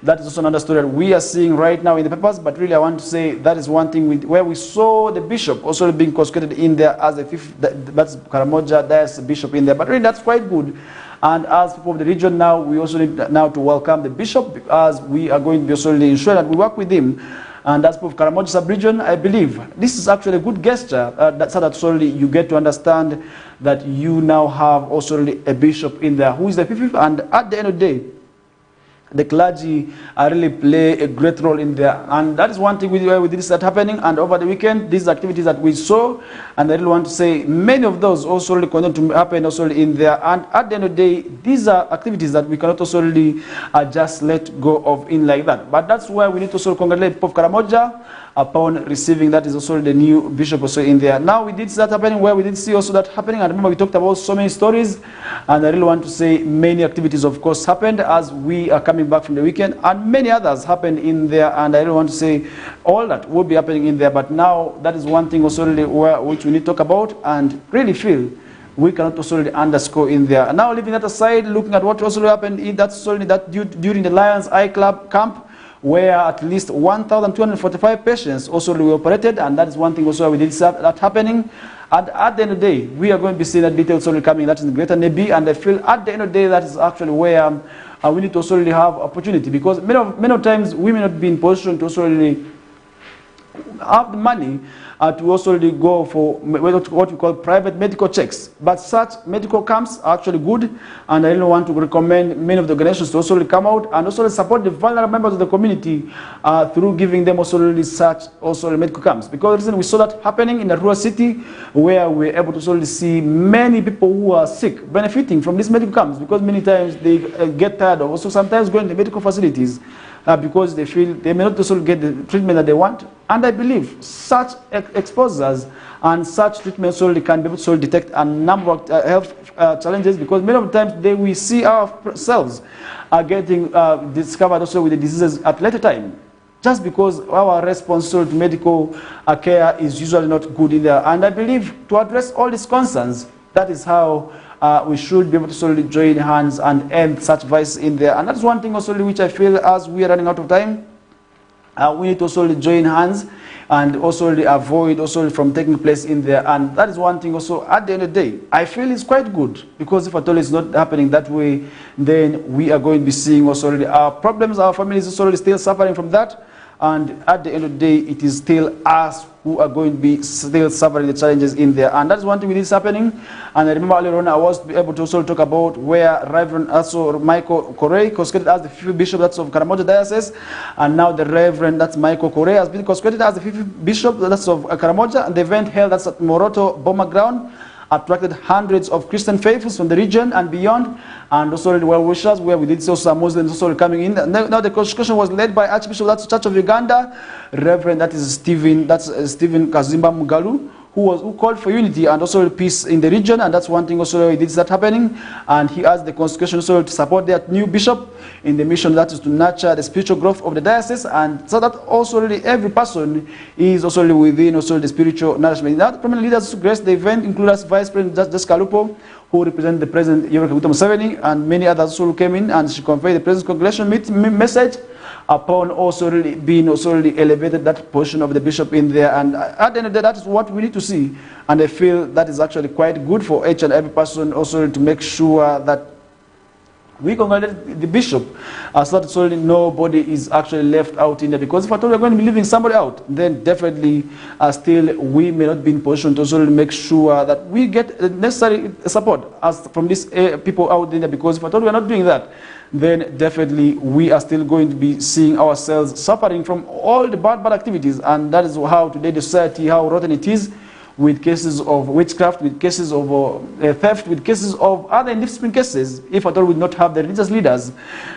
That is also another story that we are seeing right now in the papers. But really, I want to say that is one thing where we saw the bishop also being consecrated in there as a fifth, that's Karamoja Diocese bishop in there. But really, that's quite good. And as people of the region now, we also need now to welcome the bishop, as we are going to be also ensure that we work with him. And as for Karamoja sub-region, I believe this is actually a good gesture, so that solely you get to understand that you now have also a bishop in there who is the fifth, and at the end of the day, the clergy really play a great role in there. And that is one thing where we did start happening. And over the weekend, these activities that we saw, and I really want to say many of those also really continue to happen also in there. And at the end of the day, these are activities that we cannot also really just let go of in like that. But that's why we need to also congratulate people of Karamoja upon receiving that is also the new bishop also in there. Now we did see that happening, where we did see also that happening. And remember, we talked about so many stories, and I really want to say many activities of course happened as we are coming back from the weekend, and many others happened in there, and I really want to say all that will be happening in there. But now that is one thing also really which we need to talk about, and really feel we cannot also really underscore in there. And now leaving that aside, looking at what also happened in that solely that during the Lions Eye Club camp, where at least 1,245 patients also were operated, and that is one thing also we did see that happening. And at the end of the day, we are going to be seeing that details only coming, that is in Greater Nebi, and I feel at the end of the day that is actually where we need to also really have opportunity, because many times we may not be in position to also really have the money to also really go for what we call private medical checks. But such medical camps are actually good, and I really want to recommend many of the organizations to also really come out and also support the vulnerable members of the community through giving them also really such also medical camps. Because we saw that happening in a rural city, where we were able to also really see many people who are sick benefiting from these medical camps, because many times they get tired of also sometimes going to medical facilities because they feel they may not also get the treatment that they want. And I believe such exposures and such treatment solely can be able to detect a number of health challenges, because many of the times we see ourselves getting discovered also with the diseases at later time, just because our response to medical care is usually not good in there. And I believe to address all these concerns, that is how we should be able to solely join hands and end such vices in there. And that's one thing also which I feel, as we are running out of time, we need to also join hands and also avoid also from taking place in there. And that is one thing also at the end of the day I feel is quite good, because if at all it's not happening that way, then we are going to be seeing also our problems, our families also still suffering from that. And at the end of the day, it is still us who are going to be still suffering the challenges in there. And that's one thing which is happening. And I remember earlier on I was able to also talk about where Reverend also Michael Corey, consecrated as the fifth bishop that's of Karamoja Diocese, and now the Reverend that's Michael Corey has been consecrated as the fifth bishop that's of Karamoja. And the event held that's at Moroto Boma Ground attracted hundreds of Christian faithfuls from the region and beyond, and also the well-wishers, where we did see also some Muslims also coming in. Now the consecration was led by Archbishop, that's Church of Uganda, Reverend, that is Stephen Kazimba Mugalu, who called for unity and also peace in the region, and that's one thing also he did start happening. And he asked the consecration also to support that new bishop in the mission that is to nurture the spiritual growth of the diocese, and so that also really every person is also really within also the spiritual nourishment. Now, the prominent leaders who graced the event include us Vice President Jessica Lupo, who represent the President Yoweri Kaguta Museveni, and many others who came in, and she conveyed the President's congratulation message upon also really being also really elevated that portion of the bishop in there. And at the end of the day, that is what we need to see, and I feel that is actually quite good for each and every person also to make sure that we congratulate the bishop, so that so nobody is actually left out in there. Because if at all we're going to be leaving somebody out, then definitely still we may not be in position to also make sure that we get the necessary support as from these people out there. Because if at all we're not doing that, then definitely we are still going to be seeing ourselves suffering from all the bad activities. And that is how today the society, how rotten it is, with cases of witchcraft, with cases of theft, with cases of other indiscipline cases. If at all we do not have the religious leaders,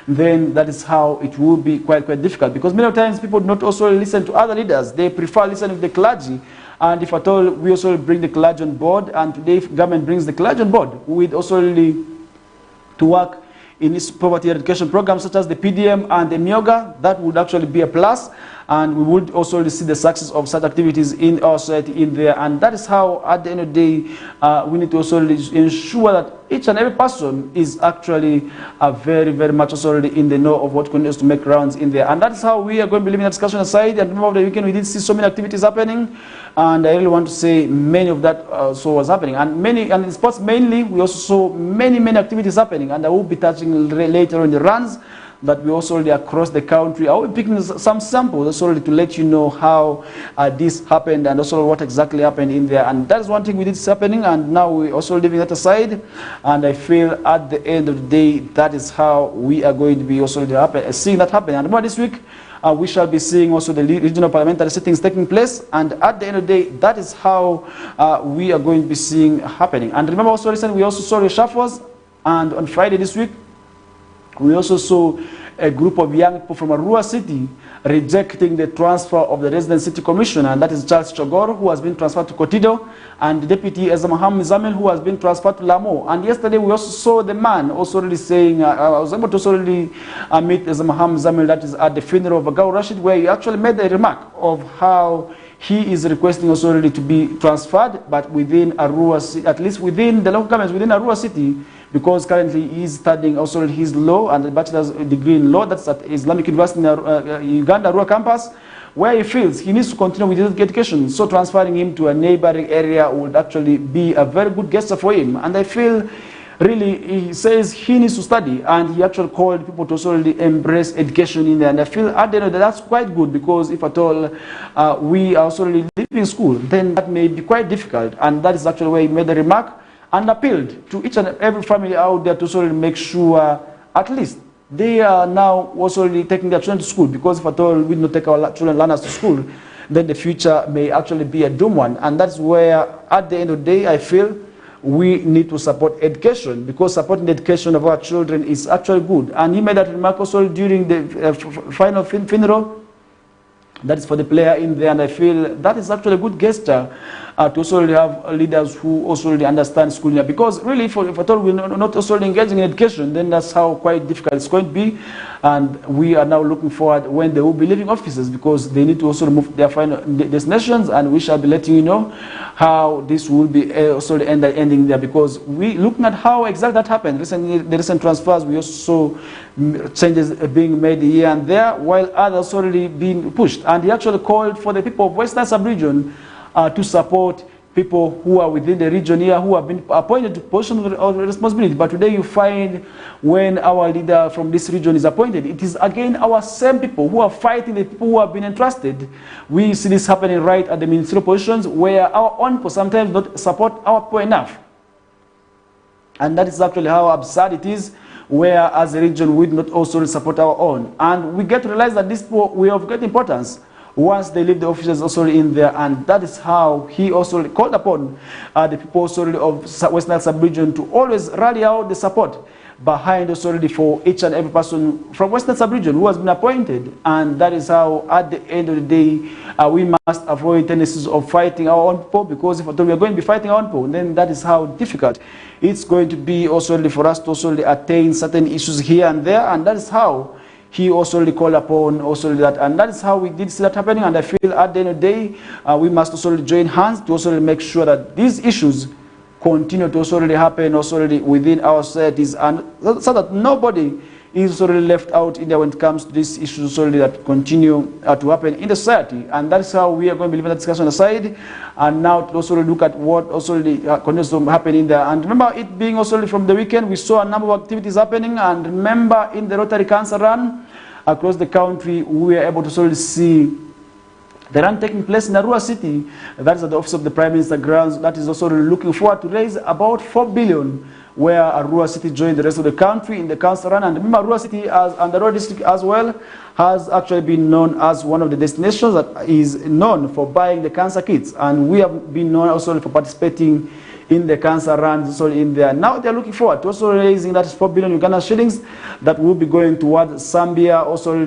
then that is how it will be quite difficult. Because many times people do not also listen to other leaders. They prefer listening to the clergy. And if at all we also bring the clergy on board, and today if government brings the clergy on board, we also really to work in its poverty eradication programs such as the PDM and the MIOGA, that would actually be a plus. And we would also see the success of such activities in our society in there. And that is how, at the end of the day, we need to also ensure that each and every person is actually very much also already in the know of what continues to make rounds in there. And that is how we are going to be leaving that discussion aside. And remember, over the weekend we did see so many activities happening, and I really want to say many of that so was happening. And in sports mainly, we also saw many activities happening, and I will be touching later on the runs that we also already across the country. I will be picking some samples also to let you know how this happened and also what exactly happened in there. And that's one thing we did happening, and now we're also leaving that aside. And I feel at the end of the day, that is how we are going to be also seeing that happen. And more this week, we shall be seeing also the regional parliamentary sittings taking place, and at the end of the day, that is how we are going to be seeing happening. And remember also recently, we also saw reshuffles, and on Friday this week, we also saw a group of young people from Arua City rejecting the transfer of the resident city commissioner, and that is Charles Chogoro, who has been transferred to Kotido, and the deputy Ezamaham Zamel, who has been transferred to Lamo. And yesterday we also saw the man also really saying, I was able to also really meet Ezamaham Zamel, that is at the funeral of Agao Rashid, where he actually made a remark of how he is requesting also really to be transferred, but within Arua City, at least within the local governments within Arua City, because currently he is studying also his law and a bachelor's degree in law. That's at Islamic University in Uganda, Arua campus, where he feels he needs to continue with his education. So transferring him to a neighboring area would actually be a very good gesture for him. And I feel really he says he needs to study, and he actually called people to also really embrace education in there. And I feel at the end of the day, that's quite good, because if at all we are also really leaving school, then that may be quite difficult. And that is actually where he made the remark and appealed to each and every family out there to also really make sure at least they are now also really taking their children to school, because if at all we do not take our children learners to school, then the future may actually be a doom one. And that's where at the end of the day, I feel we need to support education, because supporting the education of our children is actually good. And he made that remark also during the final funeral. That is for the player in there, and I feel that is actually a good gesture to also really have leaders who also really understand schooling. Because really, if at all we're not also really engaging in education, then that's how quite difficult it's going to be. And we are now looking forward when they will be leaving offices, because they need to also move their final destinations, and we shall be letting you know how this will be also ending there. Because we looking at how exactly that happened. Recently, the recent transfers, we also saw changes being made here and there, while others already being pushed. And he actually called for the people of Western Sub-region to support people who are within the region here, who have been appointed to positions of responsibility. But today you find when our leader from this region is appointed, it is again our same people who are fighting the people who have been entrusted. We see this happening right at the ministerial positions, where our own people sometimes don't support our people enough. And that is actually how absurd it is, where as a region we do not also support our own. And we get to realize that these people will have great importance once they leave the offices also in there. And that is how he also called upon the people also of Western Sub-region to always rally out the support behind us already for each and every person from Western Sub-region who has been appointed. And that is how, at the end of the day, we must avoid tendencies of fighting our own people, because if we are going to be fighting our own people, then that is how difficult it's going to be also for us to also attain certain issues here and there. And that is how he also called upon also that, and that is how we did see that happening. And I feel at the end of the day, we must also join hands to also make sure that these issues continue to also happen also within our societies, and so that nobody is already left out in there when it comes to these issues already that continue to happen in the society. And that's how we are going to be leaving that discussion aside, and now to also look at what also continues to happen in there. And remember, it being also from the weekend, we saw a number of activities happening. And remember, in the Rotary Cancer Run across the country, we were able to also see the run taking place in Arua City. That is at the office of the Prime Minister grounds. That is also looking forward to raise about 4 billion, where Arua City joined the rest of the country in the cancer run. And remember, Arua City and the Arua district as well has actually been known as one of the destinations that is known for buying the cancer kits. And we have been known also for participating in the cancer runs also in there. Now they are looking forward to also raising that 4 billion Uganda shillings that will be going towards Zambia also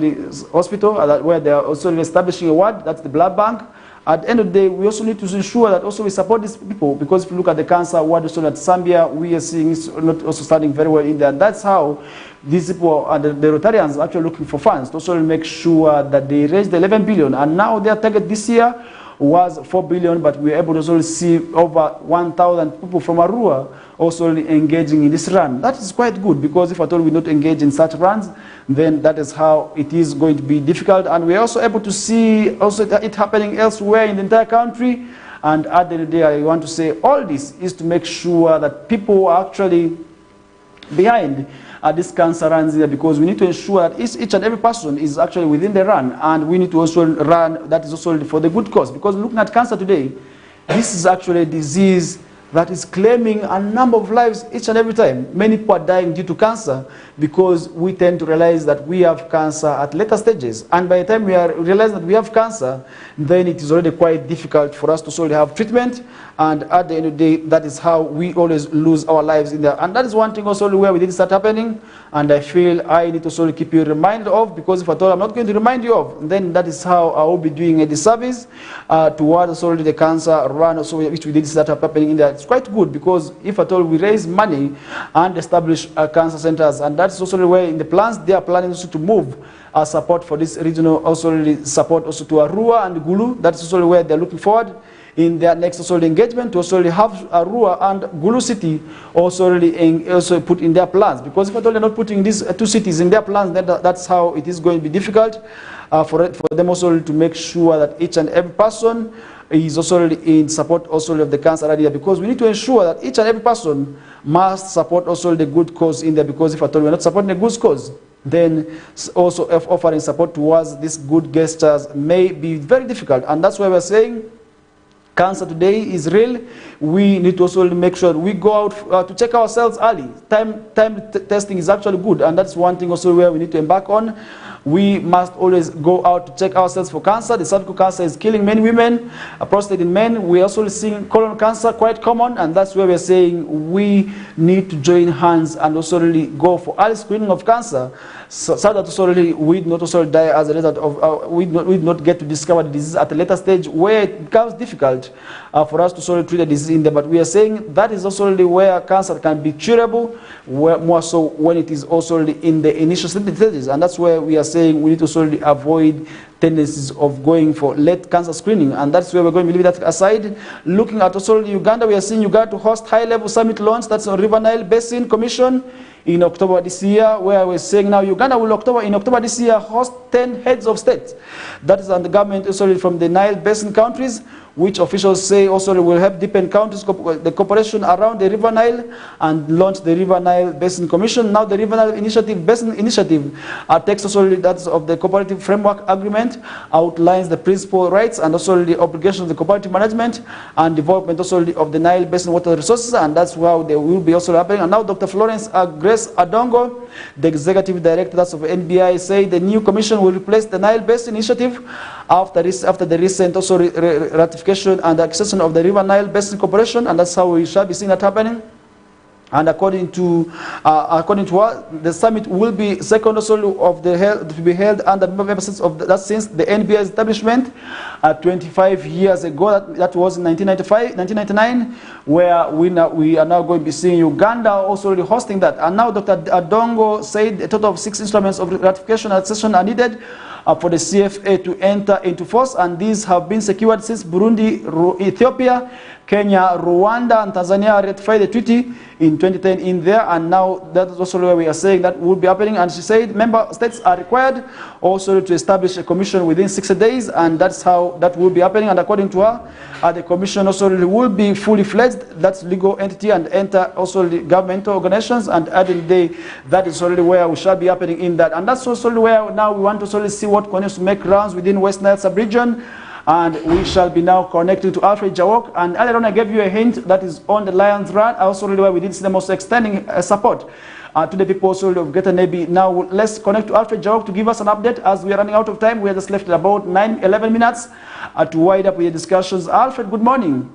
hospital, where they are also establishing a ward, that's the blood bank. At the end of the day, we also need to ensure that also we support these people, because if you look at the cancer ward also at Zambia, we are seeing it's not also standing very well in there. That's how these people and the Rotarians are actually looking for funds to also make sure that they raise the 11 billion. And now their target this year was 4 billion, but we were able to also see over 1,000 people from Arua also engaging in this run. That is quite good, because if at all we not engage in such runs, then that is how it is going to be difficult. And we're also able to see also it happening elsewhere in the entire country. And at the end of the day, I want to say all this is to make sure that people are actually behind this cancer runs here, because we need to ensure that each and every person is actually within the run, and we need to also run that is also for the good cause. Because looking at cancer today, this is actually a disease that is claiming a number of lives each and every time. Many people are dying due to cancer because we tend to realize that we have cancer at later stages. And by the time we realize that we have cancer, then it is already quite difficult for us to solely have treatment. And at the end of the day, that is how we always lose our lives in there. And that is one thing also where we did start happening. And I feel I need to solely keep you reminded of, because if at all I'm not going to remind you of, then that is how I will be doing a disservice towards already the cancer run also, which we did start happening in there. It's quite good, because if at all we raise money and establish cancer centers, and that's also where in the plans they are planning also to move support for this regional also support also to Arua and Gulu. That's also where they're looking forward in their next also engagement to also have Arua and Gulu city also put in their plans. Because if at all they're not putting these two cities in their plans, then that's how it is going to be difficult for them also to make sure that each and every person is also in support also of the cancer idea, because we need to ensure that each and every person must support also the good cause in there. Because if at all we're not supporting the good cause, then also offering support towards these good gestures may be very difficult. And that's why we're saying cancer today is real. We need to also make sure we go out to check ourselves early. Time testing is actually good, and that's one thing also where we need to embark on. We must always go out to check ourselves for cancer. The cervical cancer is killing many women, prostate in men. We're also seeing colon cancer quite common, and that's where we're saying we need to join hands and also really go for early screening of cancer, so that also really we not also die as a result of we not get to discover the disease at a later stage where it becomes difficult for us to sort of treat the disease in there. But we are saying that is also really where cancer can be curable, more so when it is also really in the initial stages, and that's where we are saying we need to solely avoid tendencies of going for late cancer screening. And that's where we're going to leave that aside. Looking at also Uganda, we are seeing Uganda to host high-level summit launch. That's on River Nile Basin Commission in October this year, where we're saying now Uganda will in October this year host 10 heads of state. That is on the government also from the Nile Basin countries, which officials say also will help deepen countries the cooperation around the River Nile and launch the River Nile Basin Commission. Now the River Nile Basin Initiative takes also that of the Cooperative Framework Agreement, outlines the principal rights and also the obligations of the cooperative management and development also of the Nile Basin water resources, and that's how they will be also happening. And now Dr. Florence Grace Adongo, the Executive Director of NBI, say the new commission will replace the Nile Basin Initiative after the recent also ratification and accession of the River Nile Basin Corporation, and that's how we shall be seeing that happening. And according to what the summit will be second also of the to be held under member states of that since the NBA establishment 25 years ago. That was in 1999, where we are now going to be seeing Uganda also already hosting that. And now Dr. Adongo said a total of 6 instruments of ratification and accession are needed for the CFA to enter into force, and these have been secured since Burundi, Ethiopia, Kenya, Rwanda, and Tanzania ratified the treaty in 2010 in there, and now that is also where we are saying that will be happening. And she said member states are required also to establish a commission within 60 days, and that's how that will be happening. And according to her, the commission also will be fully fledged, that's legal entity, and enter also the governmental organizations, and at the day, that is already where we shall be happening in that. And that's also where now we want to also see what continues to make rounds within West Nile sub-region. And we shall be now connecting to Alfred Jawok. And earlier on I gave you a hint that is on the Lions Run. Also really where we did see them also extending support to the people also of Greater Navy. Now let's connect to Alfred Jawok to give us an update as we are running out of time. We are just left at about 11 minutes to wind up with the discussions. Alfred, good morning.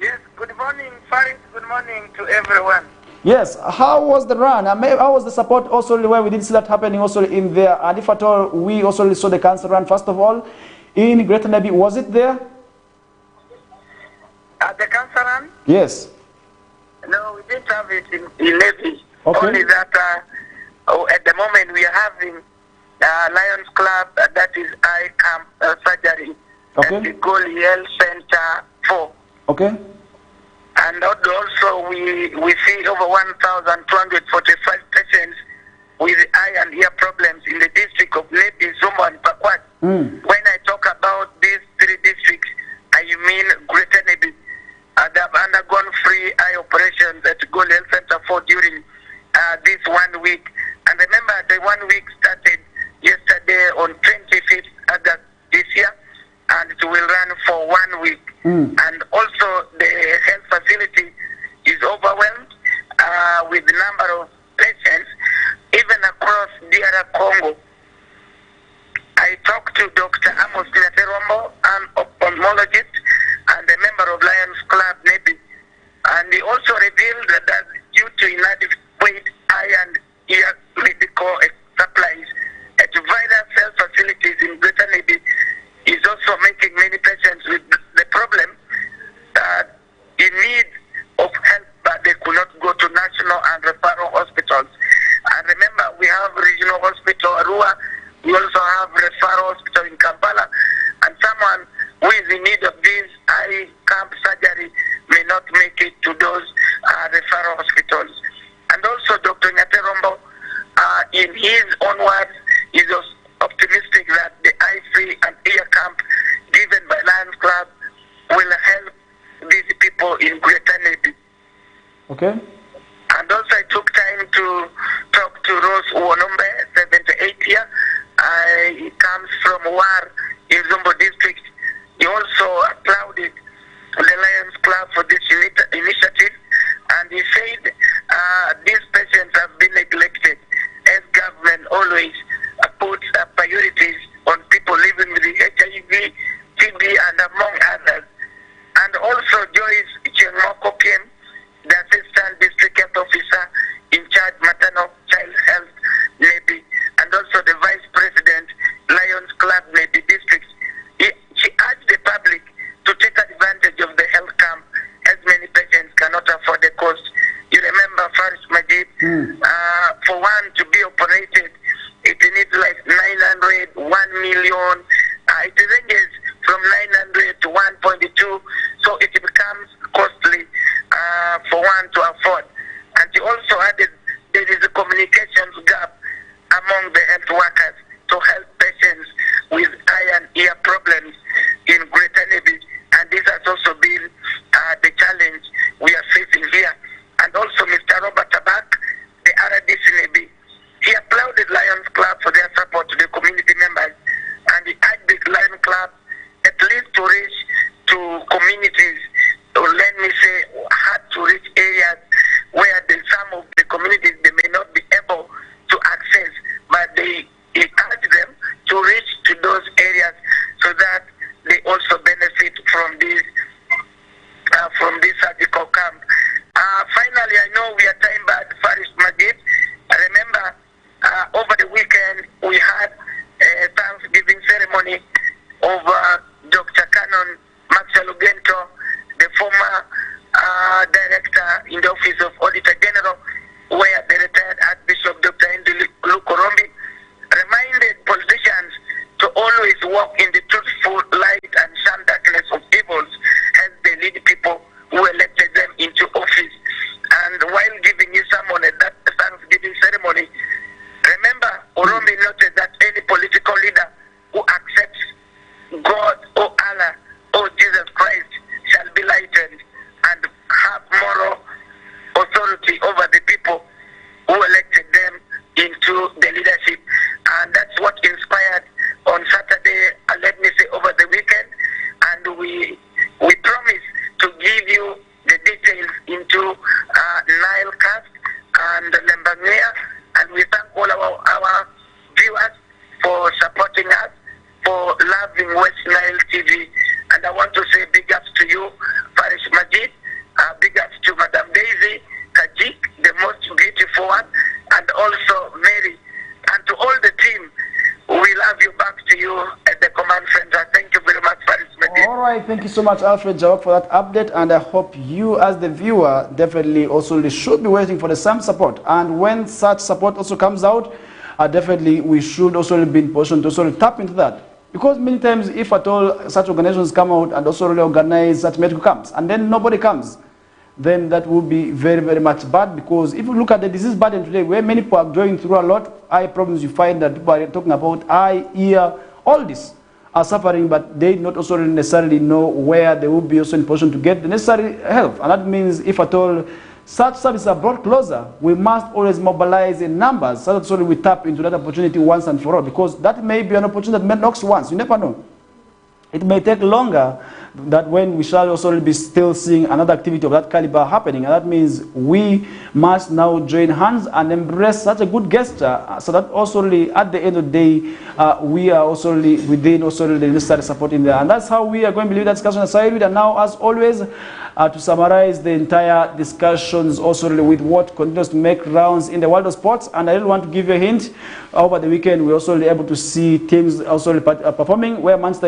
Yes, good morning, Farid. Good morning to everyone. Yes, how was the run? How was the support also where we did see that happening also in there? And if at all, we also saw the cancer run first of all in Greater Navy. Was it there? The cancer run? Yes. No, we didn't have it in Navy. Okay. Only that at the moment we are having Lions Club, that is eye camp surgery at the Goli Health Center 4. Okay. And also we see over 1,245 patients with eye and ear problems in the district of Nebi, Zuma, and Pakwat. When I talk about these 3 districts, I mean Greater Nebi. They have undergone free eye operations at Goli Health Center 4 during this 1 week. And remember, the 1 week started yesterday on 25th August this year, and it will run for 1 week. And also the health facility is overwhelmed with the number of patients, even across DR Congo. I talked to Dr. Amos Nyaterombo, an ophthalmologist and a member of Lions Club Navy, and he also revealed that due to inadequate eye and ear medical supplies at various health facilities in Greater Navy, is also making many patients with the problem in need of help, but they could not go to national and referral hospitals. And remember, we have regional hospital Arua, we also have referral hospital in Kampala, and someone who is in need of this eye camp surgery may not make it to those referral hospitals. And also Dr. Nyaterombo, in his own words, is optimistic that the eye free and ear camp given by Lions Club will help these people in Greater Navy. Okay. And also I took time to talk to Rose Uonombe, 78 years. He comes from War in Zumbo district. He also applauded the Lions Club for this initiative, and he said these patients have been neglected as government always puts priorities on people living with the HIV, TB, and among others. And also Joyce Chengmoko came, the Assistant District Health Officer in charge maternal child health Navy, and also the Vice President, Lions Club Navy District. She urged the public to take advantage of the health camp, as many patients cannot afford the cost. You remember, Faris Majid, for one to be operated, it needs like 900, 1 million. It ranges from 900 to 1.2, so it becomes costly for one to afford. And she also added there is a communications gap among the health workers to help patients with eye and ear problems in Greater Navy. And this has also been the challenge we are facing here. And also Mr. Robert Tabak, the RDC Navy, he applauded Lions Club for their support to the community members, and he urged the Lions Club at least to reach to communities, or let me say hard to reach areas where some of the communities they may not be able to access, but they Urumbi noted that any political leader who accepts God or Allah or Jesus Christ shall be lightened and have moral authority over the people who elected them into the leadership. And that's what inspired on Saturday, let me say over the weekend, and we promise to give you the details into Nilecast and Lembangwea, and we thank all our viewers for supporting us, for loving West Nile TV. And I want to say big ups to you, Parish Majid, big ups to Madam Daisy Kajik, the most beautiful one, and also Mary, and to all the team. We love you. Back to you at the command center. Thank you very much, Paris Majid. All right, thank you so much, Alfred Jawak, for that update, and I hope you as the viewer definitely also should be waiting for the same support. And when such support also comes out, definitely we should also be in position to also tap into that. Because many times, if at all such organizations come out and also really organize such medical camps, and then nobody comes, then that would be very, very much bad. Because if you look at the disease burden today, where many people are going through a lot, eye problems, you find that people are talking about eye, ear, all this are suffering, but they not also necessarily know where they will be also in position to get the necessary help. And that means if at all such services are brought closer, we must always mobilize in numbers so that we tap into that opportunity once and for all, because that may be an opportunity that knocks once. You never know. It may take longer that when we shall also be still seeing another activity of that caliber happening. And that means we must now join hands and embrace such a good gesture so that also really at the end of the day, we are also really within also the necessary support in there. And that's how we are going to leave that discussion aside with. And now, as always, to summarize the entire discussions also really with what continues to make rounds in the world of sports. And I really want to give you a hint. Over the weekend, we also were able to see teams also performing, where Manchester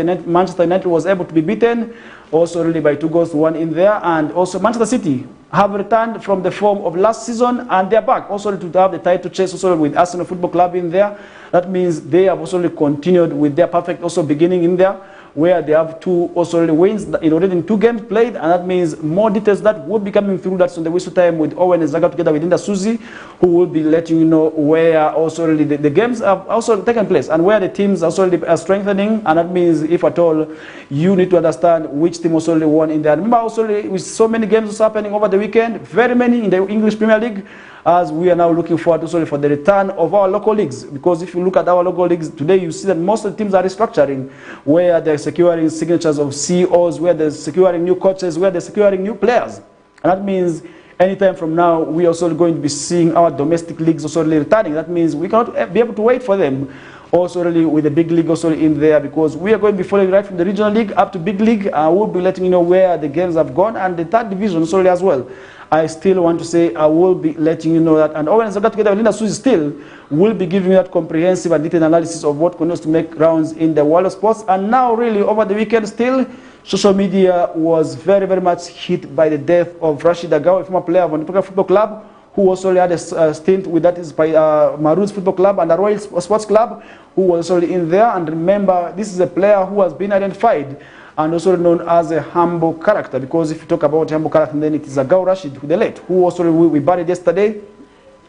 United was able to be beaten also really by 2-1 in there, and also Manchester City have returned from the form of last season, and they're back also to have the title chase also with Arsenal Football Club in there. That means they have also continued with their perfect also beginning in there, where they have two also wins already in 2 games played. And that means more details that will be coming through. That's on the whistle time with Owen and Zaga together with Linda Susie, who will be letting you know where also really the games have also taken place and where the teams also are strengthening. And that means if at all you need to understand which team also won in there. Remember also with so many games also happening over the weekend, very many in the English Premier League, as we are now looking forward also for the return of our local leagues. Because if you look at our local leagues today, you see that most of the teams are restructuring, where they're securing signatures of CEOs, where they're securing new coaches, where they're securing new players. And that means anytime from now, we are also going to be seeing our domestic leagues also really returning. That means we cannot be able to wait for them also really with the big league also in there, because we are going to be following right from the regional league up to big league. We'll be letting you know where the games have gone, and the 3rd division also as well. I still want to say I will be letting you know that, and Owen Zaga together with Linda Susie still will be giving you that comprehensive and detailed analysis of what continues to make rounds in the world of sports. And now really over the weekend still, social media was very, very much hit by the death of Rashid Agaw, a former player of the Football Club, who also had a stint with that is by Maroons Football Club and the Royal Sports Club, who was also in there. And remember, this is a player who has been identified and also known as a humble character, because if you talk about humble character, then it is Agaw Rashid, the late, who also we buried yesterday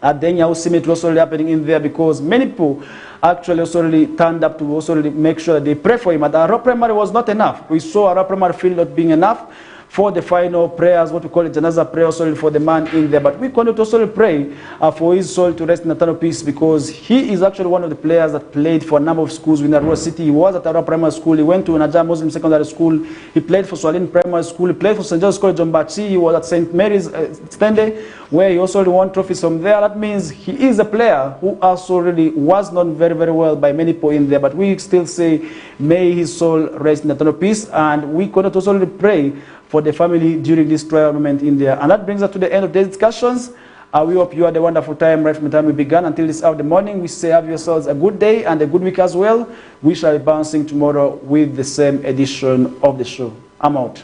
at the Nyao Cemetery, also happening in there, because many people actually also really turned up to also really make sure that they pray for him. And our primary was not enough. We saw our primary field not being enough for the final prayers, what we call it, janaza prayer, also for the man in there. But we continue to also pray for his soul to rest in eternal peace, because he is actually one of the players that played for a number of schools in Arua City. He was at Arua Primary School. He went to Najah Muslim Secondary School. He played for Swalin Primary School. He played for St. John's College Jombachi. He was at St. Mary's Stende, where he also won trophies from there. That means he is a player who also really was known very, very well by many people in there. But we still say, may his soul rest in eternal peace. And we continue to also pray for the family during this trial moment in there. And that brings us to the end of today's discussions. We hope you had a wonderful time right from the time we began until this hour of the morning. We say have yourselves a good day and a good week as well. We shall be bouncing tomorrow with the same edition of the show. I'm out.